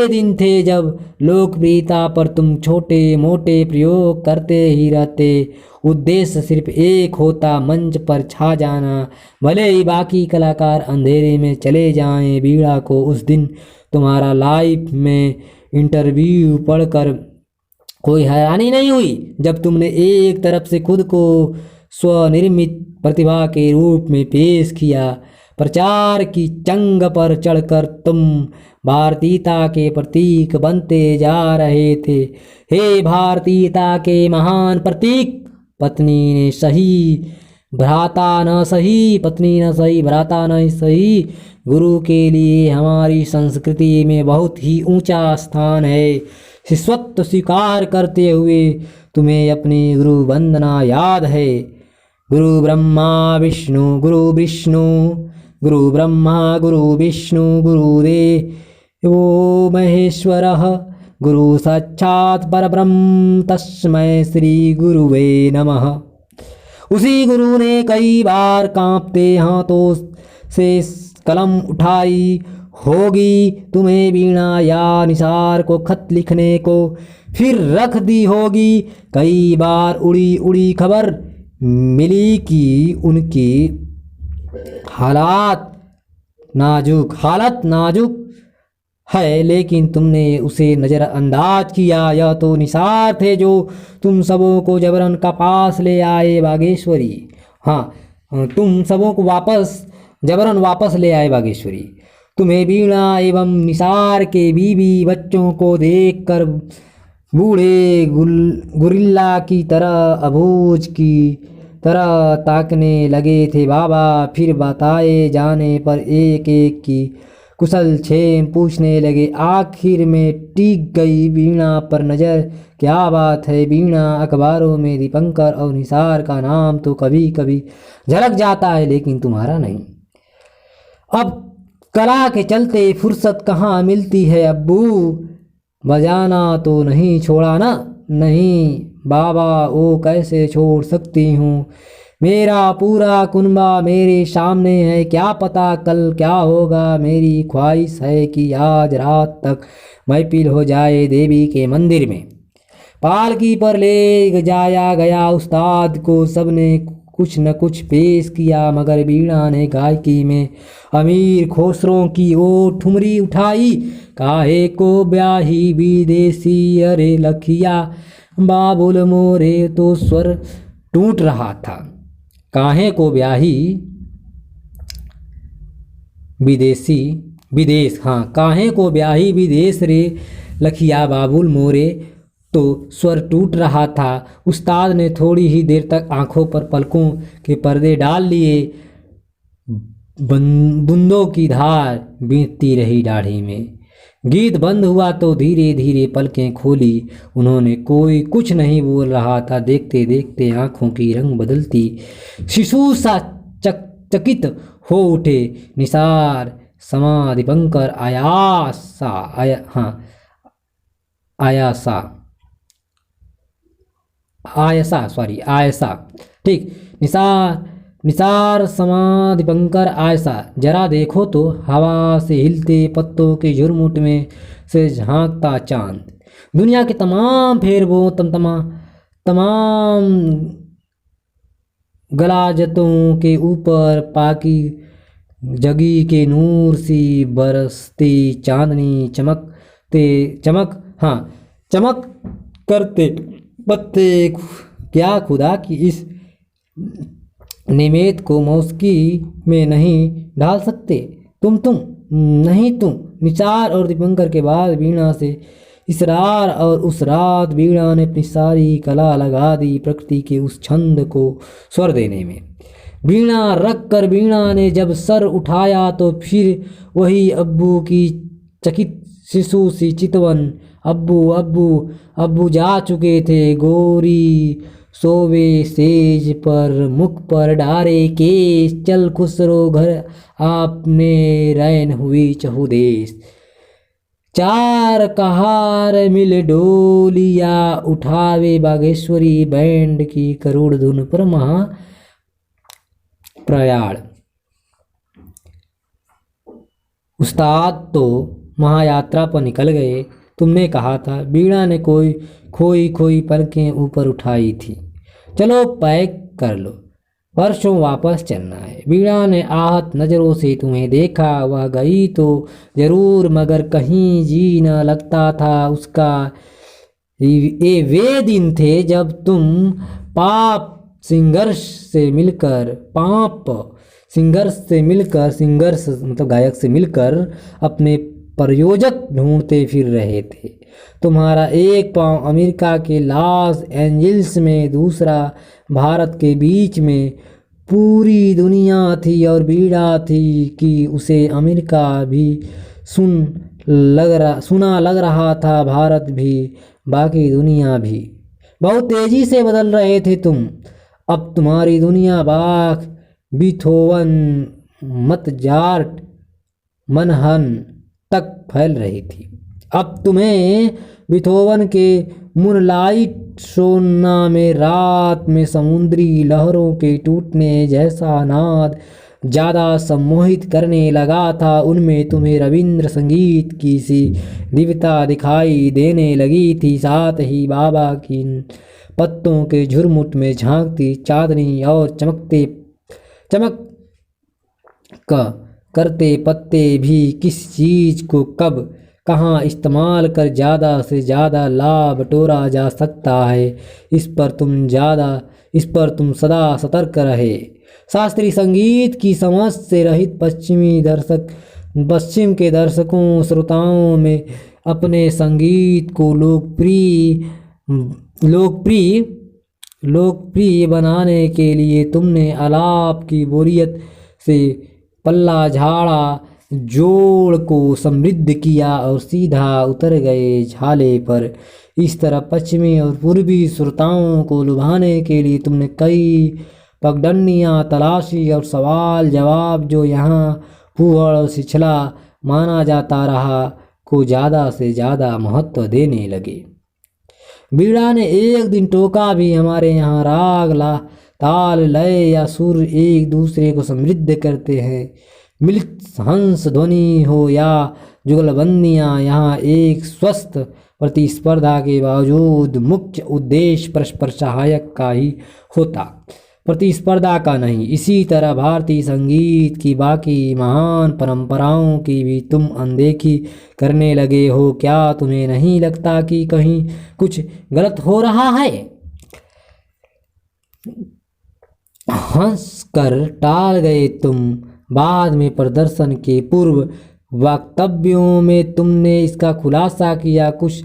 दिन थे जब लोकप्रियता पर तुम छोटे मोटे प्रयोग करते ही रहते। उद्देश्य सिर्फ एक होता, मंच पर छा जाना, भले ही बाकी कलाकार अंधेरे में चले जाएं। वीणा को उस दिन तुम्हारा लाइव में इंटरव्यू पढ़कर कोई हैरानी नहीं हुई, जब तुमने एक तरफ से खुद को स्वनिर्मित प्रतिभा के रूप में पेश किया। प्रचार की चंग पर चढ़कर तुम भारतीयता के प्रतीक बनते जा रहे थे। हे भारतीयता के महान प्रतीक, पत्नी ने सही भ्राता न सही, पत्नी न सही भ्राता न सही, गुरु के लिए हमारी संस्कृति में बहुत ही ऊंचा स्थान है। शिष्यत्व स्वीकार करते हुए तुम्हें अपनी गुरु वंदना याद है। गुरु ब्रह्मा विष्णु गुरु ब्रह्मा गुरु विष्णु गुरुदेवो महेश्वरः, गुरु साक्षात् परब्रह्म तस्मै श्री गुरुवे नमः। उसी गुरु ने कई बार कांपते हाथों से कलम उठाई होगी, तुम्हें वीणा या निसार को खत लिखने को, फिर रख दी होगी। कई बार उड़ी उड़ी खबर मिली कि उनकी हालत नाजुक है, लेकिन तुमने उसे नज़रअंदाज किया। यह तो निसार थे जो तुम सबों को जबरन का पास ले आए बागेश्वरी। हाँ, तुम सबों को जबरन वापस ले आए बागेश्वरी। तुम्हें वीणा एवं निसार के बीवी बच्चों को देखकर बूढ़े गुरिल्ला की तरह अबूझ की तरह ताकने लगे थे बाबा। फिर बताए जाने पर एक एक की कुशल क्षेम पूछने लगे। आखिर में टिक गई वीणा पर नज़र। क्या बात है वीणा, अखबारों में दीपंकर और निसार का नाम तो कभी कभी झलक जाता है, लेकिन तुम्हारा नहीं। अब कला के चलते फुर्सत कहाँ मिलती है अब्बू, बजाना तो नहीं छोड़ा ना? नहीं बाबा, वो कैसे छोड़ सकती हूँ। मेरा पूरा कुनबा मेरे सामने है, क्या पता कल क्या होगा। मेरी ख्वाहिश है कि आज रात तक महफिल हो जाए देवी के मंदिर में। पालकी पर ले जाया गया उस्ताद को, सबने कुछ न कुछ पेश किया, मगर वीणा ने गायकी में अमीर खोसरों की ओर ठुमरी उठाई। काहे को ब्याही विदेशी, अरे लखिया बाबुल मोरे, तो स्वर टूट रहा था। काहे को ब्याही विदेश, हाँ, काहे को ब्याही विदेश रे, लखिया बाबुल मोरे तो स्वर टूट रहा था। उस्ताद ने थोड़ी ही देर तक आंखों पर पलकों के पर्दे डाल लिए। बूंदों की धार बीतती रही दाढ़ी में। गीत बंद हुआ तो धीरे धीरे पलकें खोली। उन्होंने कोई कुछ नहीं बोल रहा था। देखते देखते आंखों की रंग बदलती शिशु सा चकित हो उठे। निसार समा दीपंकर आयसा ठीक। निसार समा दीपंकर आयसा, जरा देखो तो, हवा से हिलते पत्तों के झुरमुट में से झांकता चांद। दुनिया के तमाम फेरवों तमाम गलाजतों के ऊपर पाकी जगी के नूर सी बरसती चांदनी चमक करते पत्ते। क्या खुदा की इस निमेत को मौसकी में नहीं ढाल सकते? तुम नहीं तुम। निसार और दीपंकर के बाद वीणा से इस रात और उस रात वीणा ने अपनी सारी कला लगा दी प्रकृति के उस छंद को स्वर देने में। वीणा रख कर वीणा ने जब सर उठाया तो फिर वही अब्बू की चकित शिशु सी चितवन। अब्बू अब्बू अब्बू जा चुके थे। गोरी सोवे सेज पर, मुख पर डारे केस। चल खुसरो घर आपने रैन हुई चहुदेश। चार कहार मिल डोलिया उठावे बागेश्वरी बैंड की करोड़ धुन पर महा प्रयाण। उस्ताद तो महायात्रा पर निकल गए। तुमने कहा था। वीणा ने खोई पलकें ऊपर उठाई थी। चलो पैक कर लो, परसों वापस चलना है। वीणा ने आहत नज़रों से तुम्हें देखा। वह गई तो जरूर, मगर कहीं जी न लगता था उसका। ये वे दिन थे जब तुम पाप सिंगर्स से मतलब गायक से मिलकर अपने प्रयोजक ढूंढते फिर रहे थे। तुम्हारा एक पांव अमेरिका के लॉस एंजल्स में, दूसरा भारत के बीच में। पूरी दुनिया थी और बीड़ा थी कि उसे अमेरिका भी सुना लग रहा था, भारत भी, बाकी दुनिया भी। बहुत तेजी से बदल रहे थे तुम। अब तुम्हारी दुनिया बाख, बीथोवन, मतजार्ट, मनहन तक फैल रही थी। अब तुम्हें बीथोवन के मूनलाइट सोना में रात में समुद्री लहरों के टूटने जैसा नाद ज़्यादा सम्मोहित करने लगा था। उनमें तुम्हें रविंद्र संगीत की सी दिव्यता दिखाई देने लगी थी। साथ ही बाबा की पत्तों के झुरमुट में झांकती चांदनी और चमक करते पत्ते भी। किस चीज़ को कब कहाँ इस्तेमाल कर ज़्यादा से ज़्यादा लाभ बटोरा जा सकता है, इस पर तुम सदा सतर्क रहे। शास्त्रीय संगीत की समझ से रहित पश्चिम के दर्शकों श्रोताओं में अपने संगीत को लोकप्रिय बनाने के लिए तुमने आलाप की बोरियत से पल्ला झाड़ा, जोड़ को समृद्ध किया और सीधा उतर गए झाले पर। इस तरह पश्चिमी और पूर्वी श्रोताओं को लुभाने के लिए तुमने कई पगडंडियाँ तलाशी और सवाल जवाब जो यहाँ फूहड़ और छिछला माना जाता रहा को ज़्यादा से ज़्यादा महत्व देने लगे। बीड़ा ने एक दिन टोका भी, हमारे यहाँ राग ताल लय या सुर एक दूसरे को समृद्ध करते हैं। मिलित हंस ध्वनि हो या जुगलबंदियाँ, यहाँ एक स्वस्थ प्रतिस्पर्धा के बावजूद मुख्य उद्देश्य परस्पर सहायक का ही होता, प्रतिस्पर्धा का नहीं। इसी तरह भारतीय संगीत की बाकी महान परंपराओं की भी तुम अनदेखी करने लगे हो। क्या तुम्हें नहीं लगता कि कहीं कुछ गलत हो रहा है? हंस कर टाल गए तुम। बाद में प्रदर्शन के पूर्व वक्तव्यों में तुमने इसका खुलासा किया। कुछ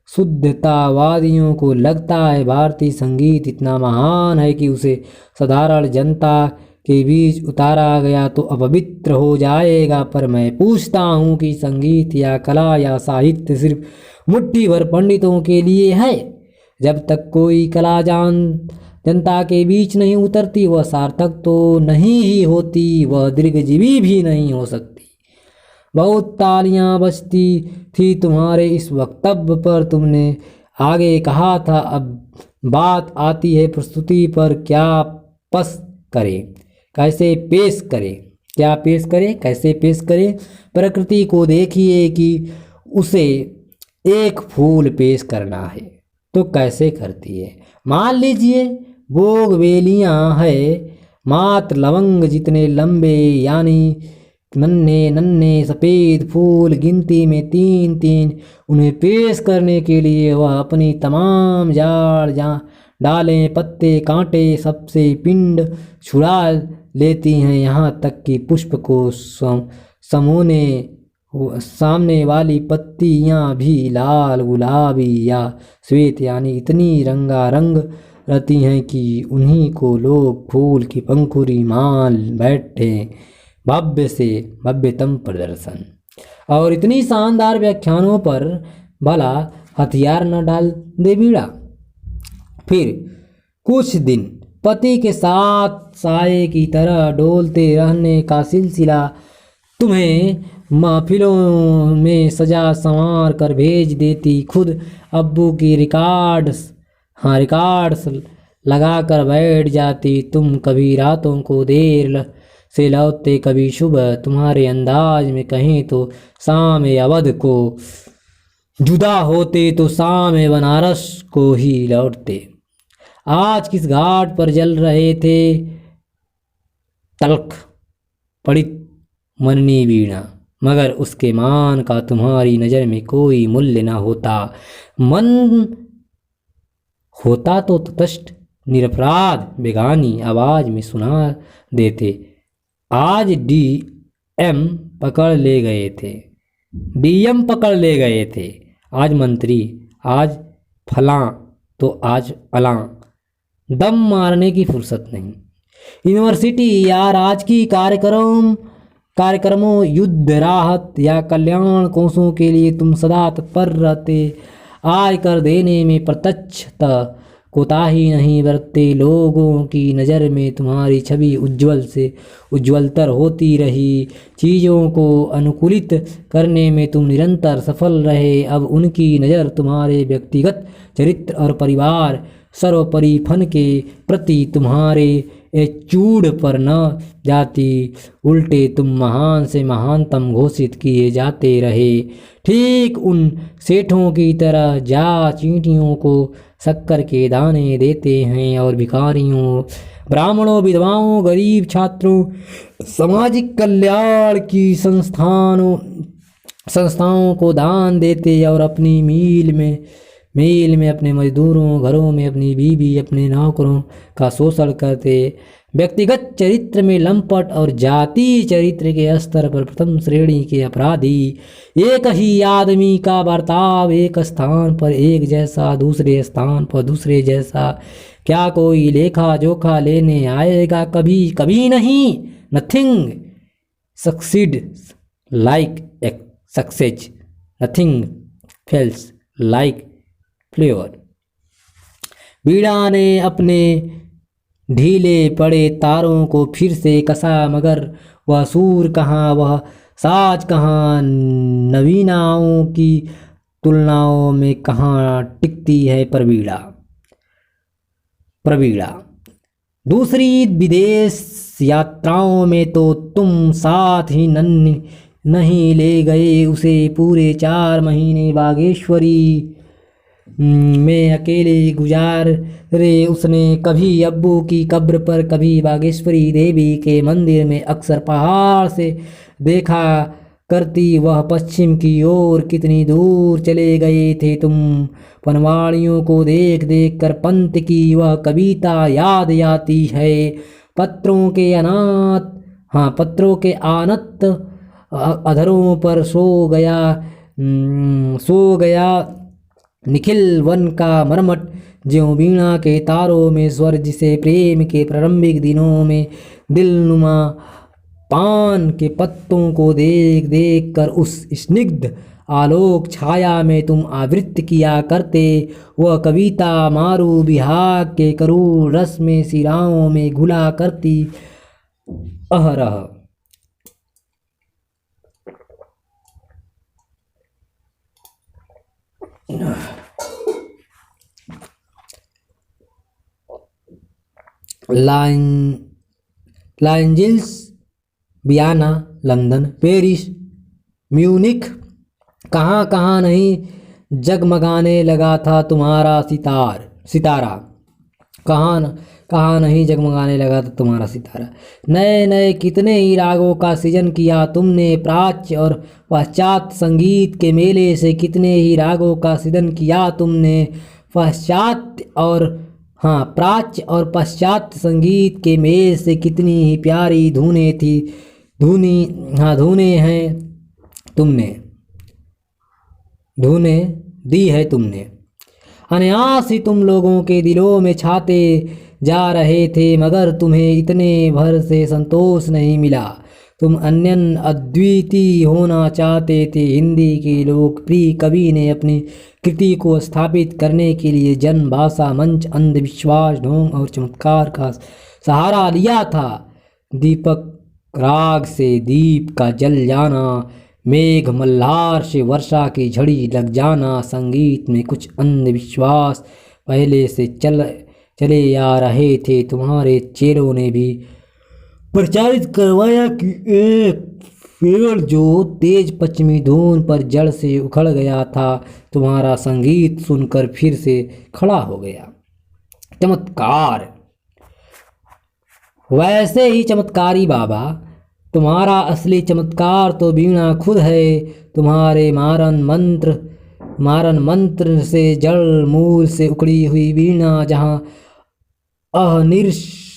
शुद्धतावादियों को लगता है भारतीय संगीत इतना महान है कि उसे साधारण जनता के बीच उतारा गया तो अपवित्र हो जाएगा, पर मैं पूछता हूँ कि संगीत या कला या साहित्य सिर्फ मुट्ठी भर पंडितों के लिए है? जब तक कोई कला जनता के बीच नहीं उतरती वह सार्थक तो नहीं ही होती, वह दीर्घजीवी भी नहीं हो सकती। बहुत तालियां बजती थी तुम्हारे इस वक्तव्य पर। तुमने आगे कहा था, अब बात आती है प्रस्तुति पर। क्या पेश करें, कैसे पेश करें? क्या पेश करें, कैसे पेश करें? प्रकृति को देखिए कि उसे एक फूल पेश करना है तो कैसे करती है। मान लीजिए बोगनवेलिया है, मात्र लवंग जितने लंबे, यानी नन्हे नन्हे सफ़ेद फूल, गिनती में 3-3। उन्हें पेश करने के लिए वह अपनी तमाम जाड़ डालें, पत्ते, कांटे सबसे पिंड छुड़ा लेती हैं, यहाँ तक कि पुष्प को सामने वाली पत्तियाँ भी लाल, गुलाबी या श्वेत यानी इतनी रंगारंग रहती हैं कि उन्हीं को लोग फूल की पंखुड़ी मान बैठे। भव्य से भव्यतम प्रदर्शन और इतनी शानदार व्याख्यानों पर भला हथियार न डाल दे बीड़ा। फिर कुछ दिन पति के साथ साये की तरह डोलते रहने का सिलसिला तुम्हें महफिलों में सजा संवार कर भेज देती, खुद अब्बू की रिकॉर्ड्स लगा कर बैठ जाती। तुम कभी रातों को देर से लौटते, कभी सुबह। तुम्हारे अंदाज में कहें तो शाम अवध को जुदा होते तो शाम बनारस को ही लौटते। आज किस घाट पर जल रहे थे तल्ख पड़ित मननी वीणा, मगर उसके मान का तुम्हारी नज़र में कोई मूल्य न होता। मन होता तो तटस्थ निरपराध बेगानी आवाज में सुना देते, आज डीएम पकड़ ले गए थे, डीएम पकड़ ले गए थे, आज मंत्री, आज फलां तो आज अलां। दम मारने की फुर्सत नहीं। यूनिवर्सिटी या राजकीय कार्यक्रमों, युद्ध, राहत या कल्याण कोषों के लिए तुम सदा तत्पर रहते। आय कर देने में प्रत्यक्षतः कोताही नहीं बरतते। लोगों की नज़र में तुम्हारी छवि उज्ज्वल से उज्ज्वलतर होती रही। चीज़ों को अनुकूलित करने में तुम निरंतर सफल रहे। अब उनकी नज़र तुम्हारे व्यक्तिगत चरित्र और परिवार सर्वोपरि फन के प्रति तुम्हारे चूड़ पर न जाती, उल्टे तुम महान से महानतम घोषित किए जाते रहे। ठीक उन सेठों की तरह जा चींटियों को शक्कर के दाने देते हैं और भिखारियों, ब्राह्मणों, विधवाओं, गरीब छात्रों, सामाजिक कल्याण की संस्थाओं को दान देते और अपनी मील में अपने मजदूरों, घरों में अपनी बीवी, अपने नौकरों का शोषण करते। व्यक्तिगत चरित्र में लंपट और जातीय चरित्र के स्तर पर प्रथम श्रेणी के अपराधी। एक ही आदमी का बर्ताव एक स्थान पर एक जैसा, दूसरे स्थान पर दूसरे जैसा। क्या कोई लेखा जोखा लेने आएगा? कभी कभी नहीं। Nothing succeeds like a success, nothing fails like flavour. बीड़ा ने अपने ढीले पड़े तारों को फिर से कसा, मगर वह सूर कहाँ, वह साज कहाँ, नवीनाओं की तुलनाओं में कहाँ टिकती है प्रवीणा। दूसरी विदेश यात्राओं में तो तुम साथ ही नहीं ले गए उसे। पूरे 4 महीने बागेश्वरी में अकेले गुजारे उसने। कभी अब्बू की कब्र पर, कभी बागेश्वरी देवी के मंदिर में। अक्सर पहाड़ से देखा करती वह पश्चिम की ओर। कितनी दूर चले गए थे तुम। पनवाड़ियों को देख देख कर पंत की वह कविता याद आती है। पत्रों के आनत अधरों पर सो गया निखिल वन का मरमट, ज्यों वीणा के तारों में स्वर, जिसे प्रेम के प्रारंभिक दिनों में दिलनुमा पान के पत्तों को देख देख कर उस स्निग्ध आलोक छाया में तुम आवृत्त किया करते। वह कविता मारू विहाग के करूर रस में शिराओं में घुला करती अहरह। लाइंजिल्स, वियना, लंदन, पेरिस, म्यूनिख, कहाँ कहाँ नहीं जगमगाने लगा था तुम्हारा सितारा। कहाँ नहीं जगमगाने लगा था तुम्हारा सितारा। नए नए कितने ही रागों का सृजन किया तुमने, प्राच्य और पाश्चात्य संगीत के मेले से कितने ही रागों का सृजन किया तुमने। प्राच्य और पाश्चात्य संगीत के मेल से कितनी ही प्यारी धुनें दी है तुमने। अनायास ही तुम लोगों के दिलों में छाते जा रहे थे, मगर तुम्हें इतने भर से संतोष नहीं मिला। तुम अनन्य अद्वितीय होना चाहते थे। हिंदी के लोकप्रिय कवि ने अपनी कृति को स्थापित करने के लिए जन भाषा, मंच, अंधविश्वास, ढोंग और चमत्कार का सहारा लिया था। दीपक राग से दीप का जल जाना, मेघ मल्हार से वर्षा की झड़ी लग जाना, संगीत में कुछ अंधविश्वास पहले से चले आ रहे थे। तुम्हारे चेलों ने भी प्रचारित करवाया कि एक पेड़ जो तेज पश्चिमी धून पर जड़ से उखड़ गया था, तुम्हारा संगीत सुनकर फिर से खड़ा हो गया। चमत्कार। वैसे ही चमत्कारी बाबा, तुम्हारा असली चमत्कार तो वीणा खुद है। तुम्हारे मारन मंत्र से जड़ मूल से उखड़ी हुई वीणा, जहाँ अहनिर्ष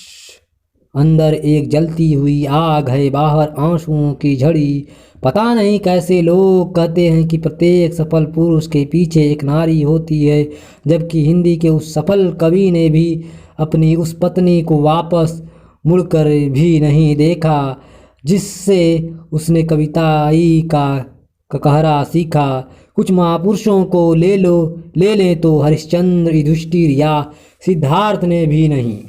अंदर एक जलती हुई आग है, बाहर आंसुओं की झड़ी। पता नहीं कैसे लोग कहते हैं कि प्रत्येक सफल पुरुष के पीछे एक नारी होती है, जबकि हिंदी के उस सफल कवि ने भी अपनी उस पत्नी को वापस मुड़कर भी नहीं देखा जिससे उसने कविताई का कहरा सीखा। कुछ महापुरुषों को ले लें तो हरिश्चंद्र, युधिष्ठिर या सिद्धार्थ ने भी नहीं,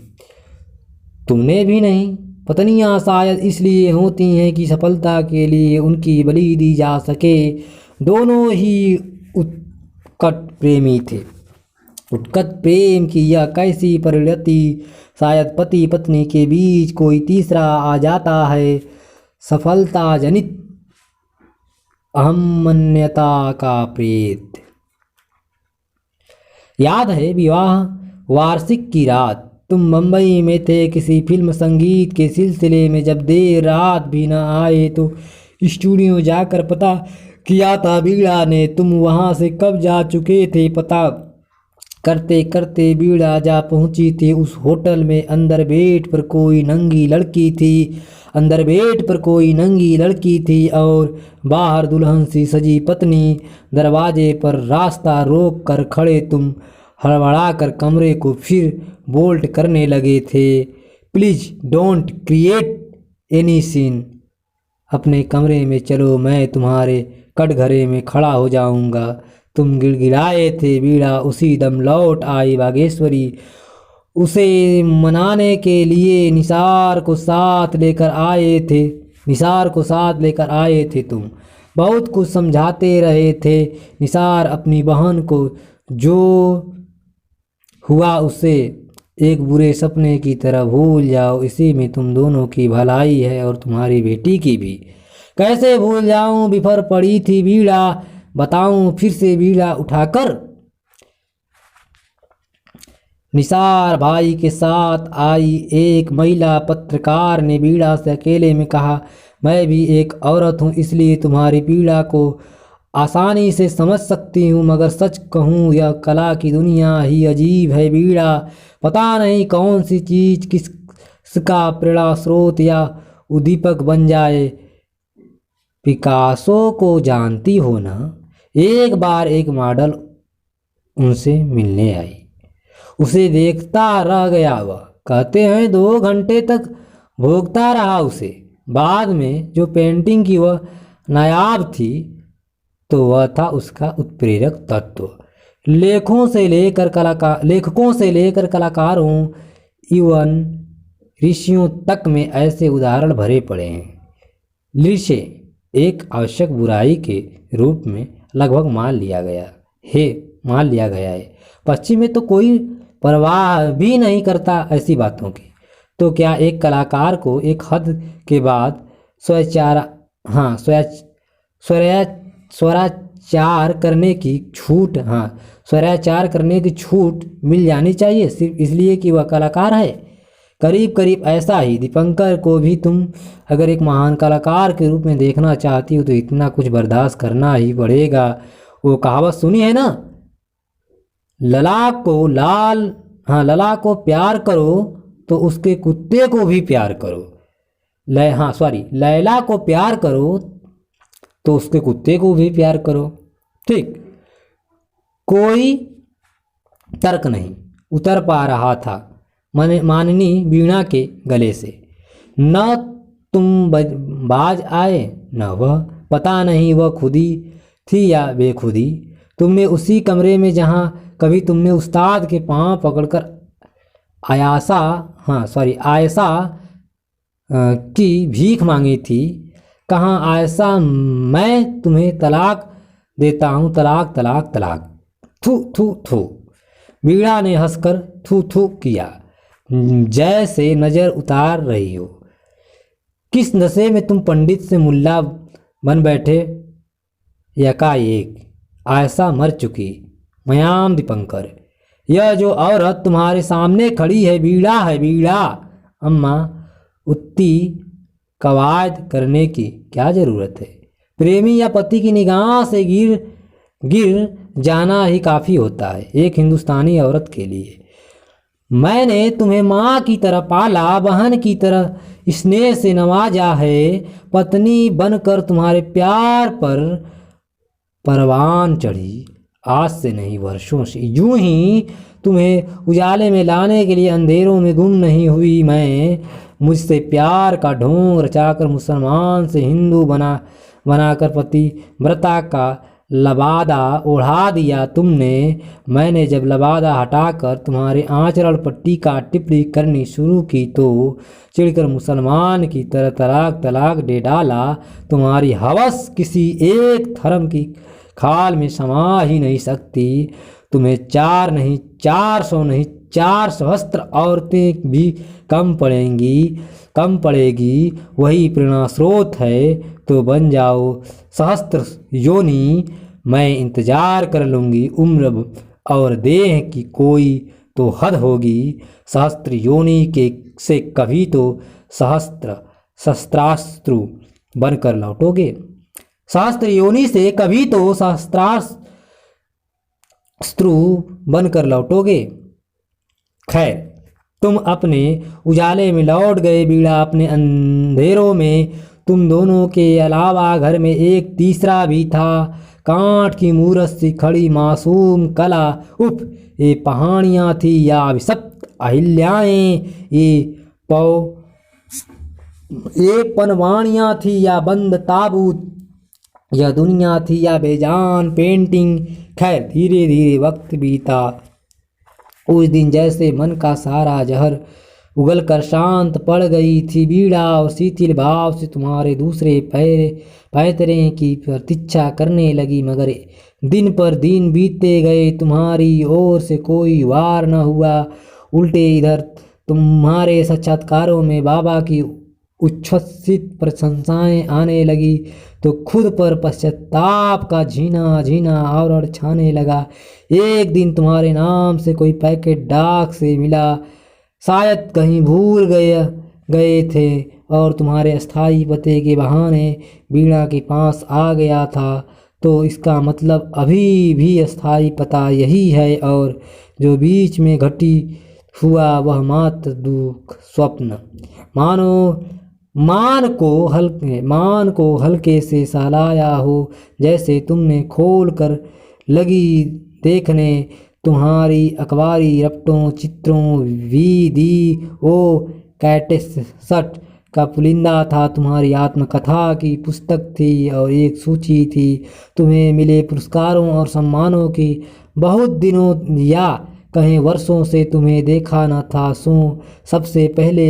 तुमने भी नहीं। पत्नियां शायद इसलिए होती हैं कि सफलता के लिए उनकी बलि दी जा सके। दोनों ही उत्कट प्रेमी थे। उत्कट प्रेम की यह कैसी परिणति, शायद पति पत्नी के बीच कोई तीसरा आ जाता है। सफलता जनित अहम्मन्यता का प्रेत। याद है विवाह वार्षिक की रात, तुम मुंबई में थे किसी फिल्म संगीत के सिलसिले में। जब देर रात भी न आए तो स्टूडियो जाकर पता किया था बीड़ा ने। तुम वहां से कब जा चुके थे पता करते करते बीड़ा जा पहुंची थी उस होटल में। अंदर बेड पर कोई नंगी लड़की थी और बाहर दुल्हन सी सजी पत्नी। दरवाजे पर रास्ता रोक कर खड़े तुम हड़बड़ाकर कमरे को फिर बोल्ट करने लगे थे। Please don't create any scene. अपने कमरे में चलो, मैं तुम्हारे कटघरे में खड़ा हो जाऊंगा। तुम गिड़गिड़ाए थे। बीड़ा उसी दम लौट आई। बागेश्वरी उसे मनाने के लिए निसार को साथ लेकर आए थे। तुम बहुत कुछ समझाते रहे थे निसार अपनी बहन को। जो हुआ उसे एक बुरे सपने की तरह भूल जाओ। इसी में तुम दोनों की भलाई है और तुम्हारी बेटी की भी। कैसे भूल जाऊं, बिफर पड़ी थी बीड़ा, बताऊं फिर से बीड़ा उठाकर। निसार भाई के साथ आई एक महिला पत्रकार ने बीड़ा से अकेले में कहा, मैं भी एक औरत हूँ, इसलिए तुम्हारी पीड़ा को आसानी से समझ सकती हूँ, मगर सच कहूँ यह कला की दुनिया ही अजीब है बीड़ा। पता नहीं कौन सी चीज़ किसका प्रेरणा स्रोत या उद्दीपक बन जाए। पिकासो को जानती हो ना? एक बार एक मॉडल उनसे मिलने आई। उसे देखता रह गया वह। कहते हैं 2 घंटे तक भोगता रहा उसे। बाद में जो पेंटिंग की वह नायाब थी तो वह था उसका उत्प्रेरक तत्व। लेखकों से लेकर कलाकारों इवन ऋषियों तक में ऐसे उदाहरण भरे पड़े हैं। ऋषि एक आवश्यक बुराई के रूप में लगभग मान लिया गया है। पश्चिम में तो कोई परवाह भी नहीं करता ऐसी बातों की। तो क्या एक कलाकार को एक हद के बाद स्वराचार करने की छूट मिल जानी चाहिए सिर्फ इसलिए कि वह कलाकार है? करीब करीब ऐसा ही दीपंकर को भी तुम अगर एक महान कलाकार के रूप में देखना चाहती हो तो इतना कुछ बर्दाश्त करना ही पड़ेगा। वो कहावत सुनी है ना, लला को प्यार करो तो उसके कुत्ते को भी प्यार करो। लैला को प्यार करो तो उसके कुत्ते को भी प्यार करो। ठीक, कोई तर्क नहीं उतर पा रहा था माननी वीणा के गले से। न तुम बाज आए न वह। पता नहीं वह खुदी थी या बेखुदी। तुमने उसी कमरे में जहाँ कभी तुमने उस्ताद के पांव पकड़कर आयशा की भीख मांगी थी। कहाँ आयशा, मैं तुम्हें तलाक देता हूँ, तलाक तलाक तलाक। थू थू थू। वीणा ने हंसकर थू थू किया जैसे नजर उतार रही हो। किस नशे में तुम पंडित से मुल्ला बन बैठे? यकाएक आयशा मर चुकी। मयाम दीपंकर, यह जो औरत तुम्हारे सामने खड़ी है वीणा है, वीणा। अम्मा, उतनी कवायद करने की क्या जरूरत है? प्रेमी या पति की निगाह से गिर जाना ही काफी होता है एक हिंदुस्तानी औरत के लिए। मैंने तुम्हें माँ की तरह पाला, बहन की तरह स्नेह से नवाजा है। पत्नी बनकर तुम्हारे प्यार पर परवान चढ़ी। आज से नहीं, वर्षों से। यूं ही तुम्हें उजाले में लाने के लिए अंधेरों में गुम नहीं हुई मैं। मुझसे प्यार का ढोंग रचाकर मुसलमान से हिंदू बनाकर पतिव्रता का लबादा ओढ़ा दिया तुमने। मैंने जब लबादा हटाकर तुम्हारे आंचरण पर टीका टिप्पणी करनी शुरू की तो चिढ़कर मुसलमान की तरह तलाक तलाक दे डाला। तुम्हारी हवस किसी एक धर्म की खाल में समा ही नहीं सकती। तुम्हें 4 नहीं 400 नहीं 4 सहस्त्र औरतें भी कम पड़ेगी। वही प्रेरणा स्रोत है तो बन जाओ सहस्त्र योनि। मैं इंतजार कर लूँगी। उम्र और देह की कोई तो हद होगी। सहस्त्र योनि के से कभी तो शस्त्रास्त्रु बनकर लौटोगे। सहस्त्र योनि से कभी तो शस्त्रास्त्रु बनकर लौटोगे। खैर, तुम अपने उजाले में लौट गए वीणा, अपने अंधेरों में। तुम दोनों के अलावा घर में एक तीसरा भी था, कांट की मूरत सी खड़ी मासूम कला। उफ, ये पहाड़ियाँ थी या अभिशप्त अहिल्याएं, ये पनवाणियाँ थी या बंद ताबूत, यह दुनिया थी या बेजान पेंटिंग। खैर, धीरे धीरे वक्त बीता। उस दिन जैसे मन का सारा जहर उगलकर शांत पड़ गई थी वीणा और शिथिल भाव से तुम्हारे दूसरे पैतरे की प्रतीक्षा करने लगी। मगर दिन पर दिन बीतते गए, तुम्हारी ओर से कोई वार न हुआ। उल्टे इधर तुम्हारे साक्षात्कारों में बाबा की उच्छ्वसित प्रशंसाएं आने लगी तो खुद पर पश्चाताप का झीना और छाने लगा। एक दिन तुम्हारे नाम से कोई पैकेट डाक से मिला, शायद कहीं भूल गए थे और तुम्हारे अस्थाई पते के बहाने वीणा के पास आ गया था। तो इसका मतलब अभी भी अस्थाई पता यही है और जो बीच में घटी हुआ वह मात्र दुख स्वप्न। मानो मान को हल्के से सहलाया हो, जैसे तुमने खोल कर लगी देखने तुम्हारी अखबारी रपटों चित्रों वी ओ कैटेसट का पुलिंदा था। तुम्हारी आत्मकथा की पुस्तक थी और एक सूची थी तुम्हें मिले पुरस्कारों और सम्मानों की। बहुत दिनों या कहीं वर्षों से तुम्हें देखा न था, सो सबसे पहले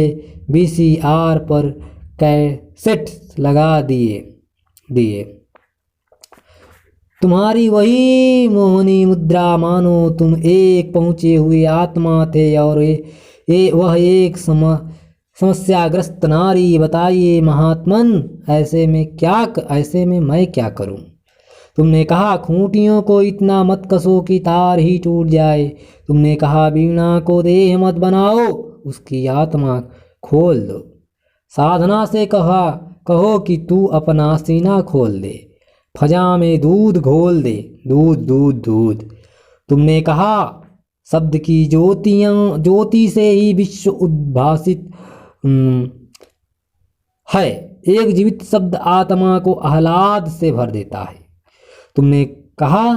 वीसीआर पर कैसेट लगा दिए। तुम्हारी वही मोहनी मुद्रा, मानो तुम एक पहुँचे हुए आत्मा थे और वह एक समस्याग्रस्त नारी। बताइए महात्मन, ऐसे में मैं क्या करूं? तुमने कहा खूंटियों को इतना मत कसो कि तार ही टूट जाए। तुमने कहा वीणा को देह मत बनाओ, उसकी आत्मा खोल दो। साधना से कहो कि तू अपना सीना खोल दे, फजा में दूध घोल दे, दूध। तुमने कहा शब्द की ज्योति से ही विश्व उद्भासित है। एक जीवित शब्द आत्मा को आह्लाद से भर देता है। तुमने कहा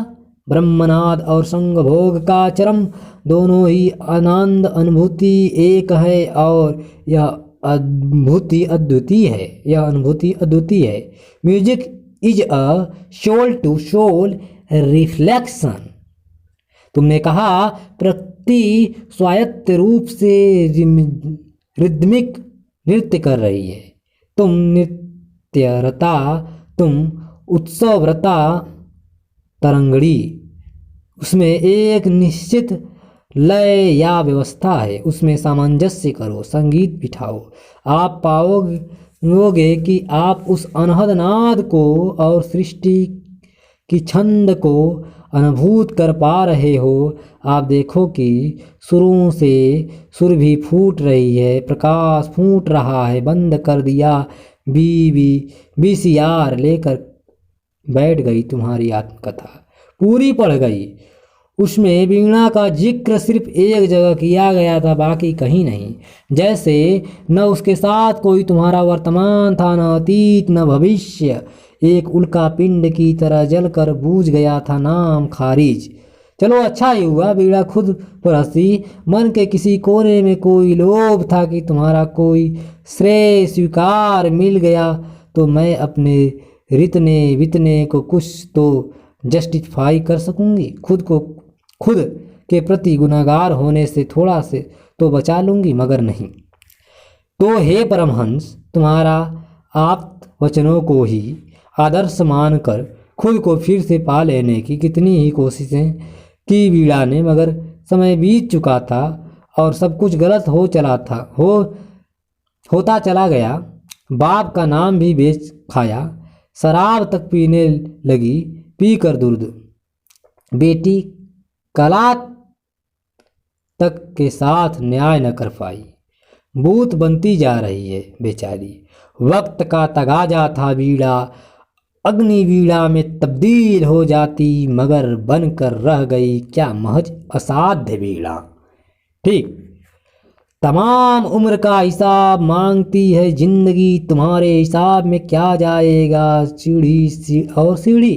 ब्रह्मनाद और संगभोग का चरम दोनों ही आनंद अनुभूति एक है और यह अनुभूति अद्वितीय है। Music is a soul to soul reflection. तुमने कहा प्रकृति स्वायत्त रूप से रिदमिक नृत्य कर रही है। तुम नृत्यरता, तुम उत्सवरता तरंगड़ी। उसमें एक निश्चित लय या व्यवस्था है, उसमें सामंजस्य करो, संगीत बिठाओ। आप पाओगे कि आप उस अनहद नाद को और सृष्टि की छंद को अनुभूत कर पा रहे हो। आप देखो कि सुरों से सुर भी फूट रही है, प्रकाश फूट रहा है। बंद कर दिया वीसीआर, लेकर बैठ गई तुम्हारी आत्मकथा, पूरी पढ़ गई। उसमें वीणा का जिक्र सिर्फ एक जगह किया गया था, बाकी कहीं नहीं। जैसे न उसके साथ कोई तुम्हारा वर्तमान था, न अतीत न भविष्य। एक उल्का पिंड की तरह जलकर बूझ गया था, नाम खारिज। चलो अच्छा ही हुआ, वीणा खुद पर हंसी। मन के किसी कोने में कोई लोभ था कि तुम्हारा कोई श्रेय स्वीकार मिल गया तो मैं अपने रितने वितने को कुछ तो जस्टिफाई कर सकूंगी। खुद के प्रति गुनाहगार होने से थोड़ा से तो बचा लूंगी, मगर नहीं। तो हे परमहंस, तुम्हारा आप्त वचनों को ही आदर्श मानकर खुद को फिर से पा लेने की कितनी ही कोशिशें की वीणा ने, मगर समय बीत चुका था और सब कुछ गलत होता चला गया। बाप का नाम भी बेच खाया, शराब तक पीने लगी, पीकर दुर्द। बेटी कला तक के साथ न्याय न कर पाई, भूत बनती जा रही है बेचारी। वक्त का तगाजा था, वीणा अग्नि वीणा में तब्दील हो जाती, मगर बनकर रह गई क्या महज असाध्य वीणा। ठीक, तमाम उम्र का हिसाब मांगती है जिंदगी, तुम्हारे हिसाब में क्या जाएगा। सीढ़ी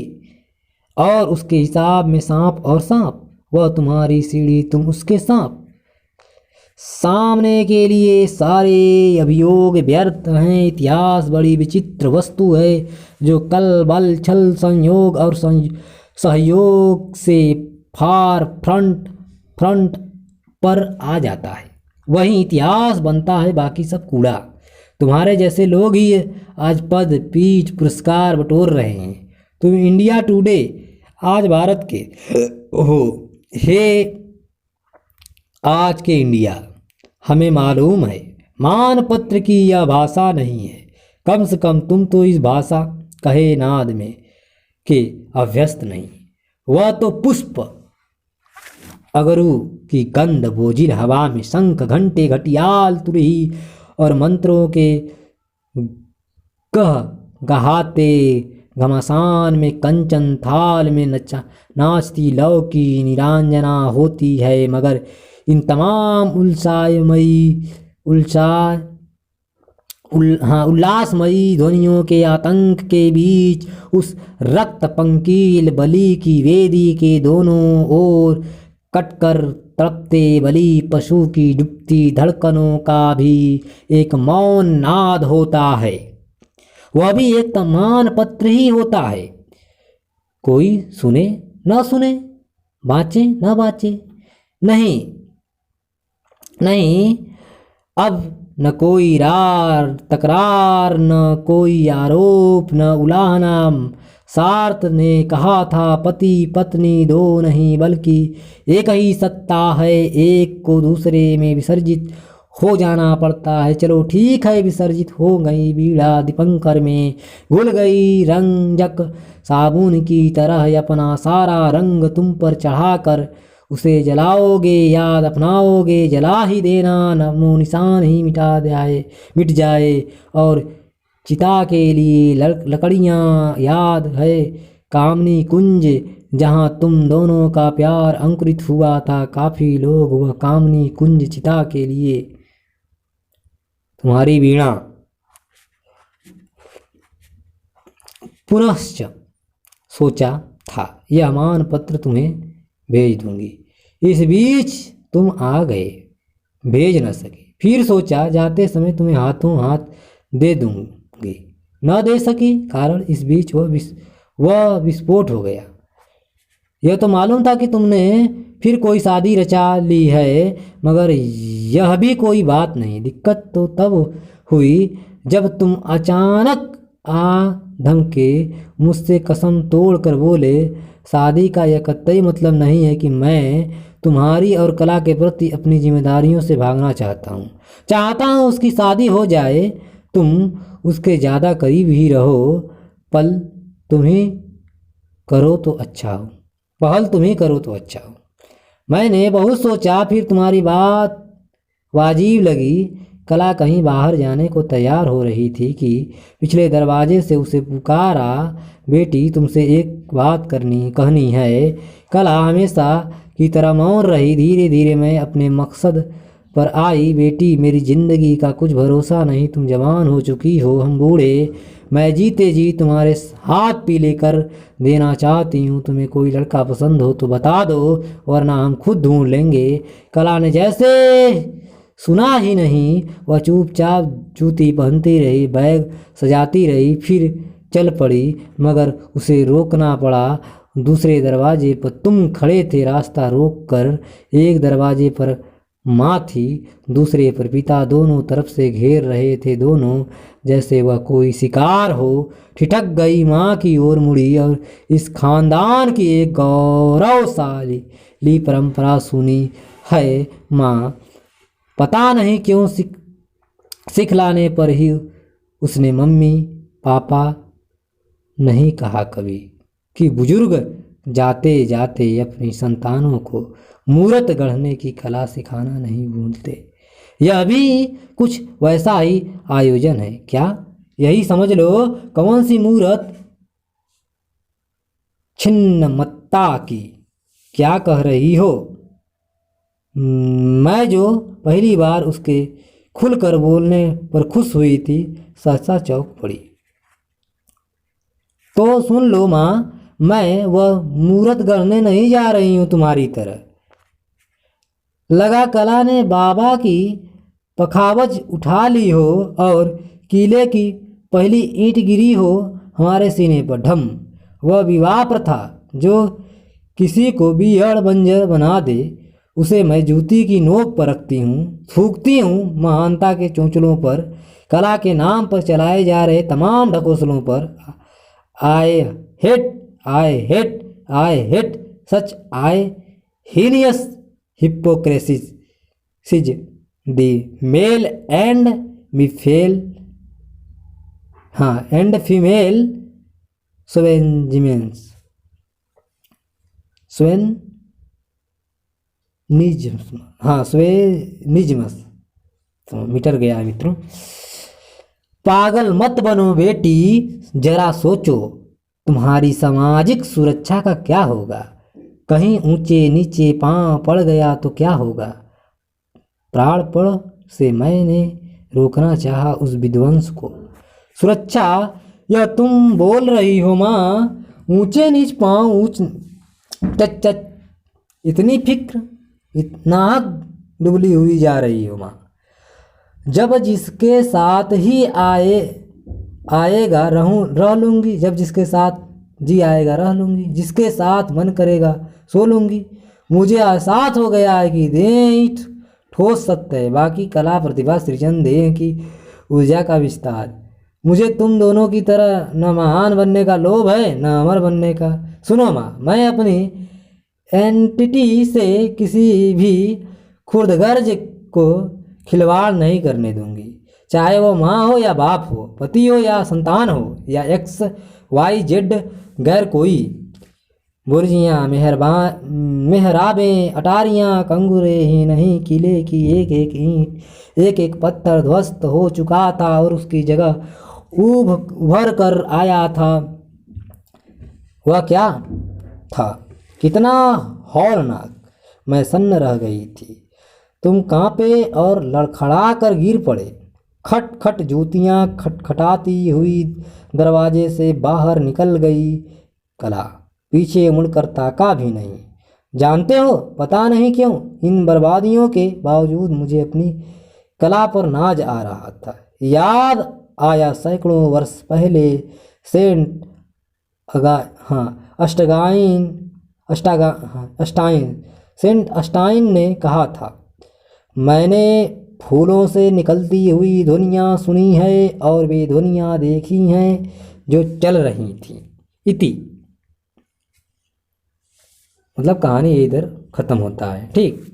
और उसके हिसाब में सांप और सांप, वह तुम्हारी सीढ़ी, तुम उसके सांप। सामने के लिए सारे अभियोग व्यर्थ हैं। इतिहास बड़ी विचित्र वस्तु है जो कल बल छल संयोग और सहयोग से फार फ्रंट पर आ जाता है, वही इतिहास बनता है, बाकी सब कूड़ा। तुम्हारे जैसे लोग ही आज पद पीठ पुरस्कार बटोर रहे हैं। तुम इंडिया टुडे आज भारत के हो, हे आज के इंडिया, हमें मालूम है मानपत्र की यह भाषा नहीं है। कम से कम तुम तो इस भाषा कहे नाद में के अभ्यस्त नहीं। वह तो पुष्प अगरू की गंध, बोझिल हवा में शंख घंटे घटियाल तुरही और मंत्रों के गहाते घमासान में कंचन थाल में नाचती लौ की निरांजना होती है। मगर इन तमाम उल्लासमयी ध्वनियों के आतंक के बीच उस रक्त पंकील बलि की वेदी के दोनों ओर कटकर तड़पते बलि पशु की डूबती धड़कनों का भी एक मौन नाद होता है। वह भी एक तमान पत्र ही होता है। कोई सुने न सुने, बाँचे न बाँचे, नहीं नहीं, अब न कोई रार तकरार, न कोई आरोप, न उलाहना। सार्थ ने कहा था, पति पत्नी दो नहीं बल्कि एक ही सत्ता है, एक को दूसरे में विसर्जित हो जाना पड़ता है। चलो ठीक है, विसर्जित हो गई बीड़ा दीपंकर में, घुल गई रंजक साबुन की तरह, अपना सारा रंग तुम पर चढ़ाकर उसे जलाओगे, याद अपनाओगे, जला ही देना, नमो निशान ही मिट जाए। और चिता के लिए लकड़ियाँ याद है, कामनी कुंज जहाँ तुम दोनों का प्यार अंकुरित हुआ था। काफ़ी लोग वह कामनी कुंज चिता के लिए तुम्हारी वीणा पुनश्च सोचा था, यह मान पत्र तुम्हें भेज दूंगी। इस बीच तुम आ गए, भेज न सके। फिर सोचा जाते समय तुम्हें हाथों हाथ दे दूंगी, न दे सकी, कारण इस बीच वह विस्फोट हो गया। यह तो मालूम था कि तुमने फिर कोई शादी रचा ली है, मगर यह भी कोई बात नहीं। दिक्कत तो तब हुई जब तुम अचानक आ धमके, मुझसे कसम तोड़ कर बोले, शादी का यह कतई मतलब नहीं है कि मैं तुम्हारी और कला के प्रति अपनी जिम्मेदारियों से भागना चाहता हूँ। उसकी शादी हो जाए, तुम उसके ज़्यादा करीब ही रहो। पहल तुम्हें करो तो अच्छा हो। मैंने बहुत सोचा, फिर तुम्हारी बात वाजिब लगी। कला कहीं बाहर जाने को तैयार हो रही थी कि पिछले दरवाजे से उसे पुकारा, बेटी तुमसे एक बात कहनी है। कला हमेशा की तरह मौन रही। धीरे धीरे मैं अपने मकसद पर आई। बेटी मेरी ज़िंदगी का कुछ भरोसा नहीं, तुम जवान हो चुकी हो, हम बूढ़े। मैं जीते जी तुम्हारे हाथ पीले कर देना चाहती हूँ। तुम्हें कोई लड़का पसंद हो तो बता दो, वरना हम खुद ढूंढ लेंगे। कला ने जैसे सुना ही नहीं, वह चुपचाप जूती पहनती रही, बैग सजाती रही, फिर चल पड़ी। मगर उसे रोकना पड़ा। दूसरे दरवाजे पर तुम खड़े थे, रास्ता रोक कर। एक दरवाजे पर माँ थी, दूसरे पर पिता, दोनों तरफ से घेर रहे थे दोनों, जैसे वह कोई शिकार हो। ठिठक गई, माँ की ओर मुड़ी और इस खानदान की एक गौरवशाली परंपरा सुनी है माँ। पता नहीं क्यों सिखलाने पर ही उसने मम्मी पापा नहीं कहा कभी, कि बुजुर्ग जाते जाते अपनी संतानों को मूर्त गढ़ने की कला सिखाना नहीं भूलते। यह भी कुछ वैसा ही आयोजन है क्या? यही समझ लो। कौन सी मूर्त? छिन्नमत्ता की। क्या कह रही हो? मैं जो पहली बार उसके खुलकर बोलने पर खुश हुई थी, सहसा चौंक पड़ी। तो सुन लो माँ, मैं वह मूर्त गढ़ने नहीं जा रही हूँ तुम्हारी तरह। लगा कला ने बाबा की पखावज उठा ली हो और किले की पहली ईंट गिरी हो हमारे सीने पर, ढम। वह विवाह प्रथा जो किसी को बियड़ बंजर बना दे, उसे मैं जूती की नोक पर रखती हूँ, थूकती हूँ महानता के चोंचलों पर, कला के नाम पर चलाए जा रहे तमाम ढकोसलों पर। I hate such heinous hypocrisy the male and female chauvinism तो मीटर गया मित्रों। पागल मत बनो बेटी, जरा सोचो तुम्हारी सामाजिक सुरक्षा का क्या होगा। कहीं ऊंचे नीचे पांव पड़ गया तो क्या होगा। प्राणपण से मैंने रोकना चाहा उस विध्वंस को। सुरक्षा, यह तुम बोल रही हो माँ, ऊंचे नीच पाँव ऊंच चच चच, इतनी फिक्र, इतना डुबली हुई जा रही हो माँ। जब जिसके साथ ही आएगा रह लूँगी, जब जिसके साथ जी आएगा रह लूँगी, जिसके साथ मन करेगा सो लूँगी। मुझे एहसास हो गया है कि देह ठोस सत्य है, बाकी कला प्रतिभा सृजन देह की ऊर्जा का विस्तार। मुझे तुम दोनों की तरह न महान बनने का लोभ है न अमर बनने का। सुनो माँ, मैं अपनी एंटिटी से किसी भी खुर्दगर्ज को खिलवाड़ नहीं करने दूंगी, चाहे वो माँ हो या बाप हो, पति हो या संतान हो, या एक्स वाई जेड गैर कोई। बुर्जियाँ, मेहराबें, अटारियाँ, कंगुरे ही नहीं, किले की एक एक ईंट, एक एक पत्थर ध्वस्त हो चुका था और उसकी जगह उभर कर आया था। वह क्या था, कितना हौलनाक! मैं सन्न रह गई थी। तुम कांपे और लड़खड़ा कर गिर पड़े। खट खट जूतियाँ खटखटाती हुई दरवाजे से बाहर निकल गई कला, पीछे मुड़कर ताका भी नहीं। जानते हो, पता नहीं क्यों इन बर्बादियों के बावजूद मुझे अपनी कला पर नाज आ रहा था। याद आया सैकड़ों वर्ष पहले सेंट सेंट अस्टाइन ने कहा था, मैंने फूलों से निकलती हुई ध्वनियाँ सुनी है और वे ध्वनियाँ देखी हैं जो चल रही थी। इति, मतलब कहानी इधर खत्म होता है। ठीक,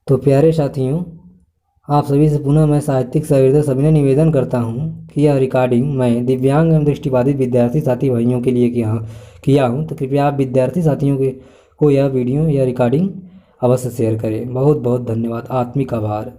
तो प्यारे साथियों, आप सभी से पुनः मैं साहित्यिक सहृदय सविनय निवेदन करता हूँ कि यह रिकॉर्डिंग मैं दिव्यांग एवं दृष्टिबाधित विद्यार्थी साथी भाइयों के लिए किया हूँ। तो कृपया आप विद्यार्थी साथियों को यह वीडियो या रिकॉर्डिंग अवश्य शेयर करें। बहुत बहुत धन्यवाद, आत्मिक आभार।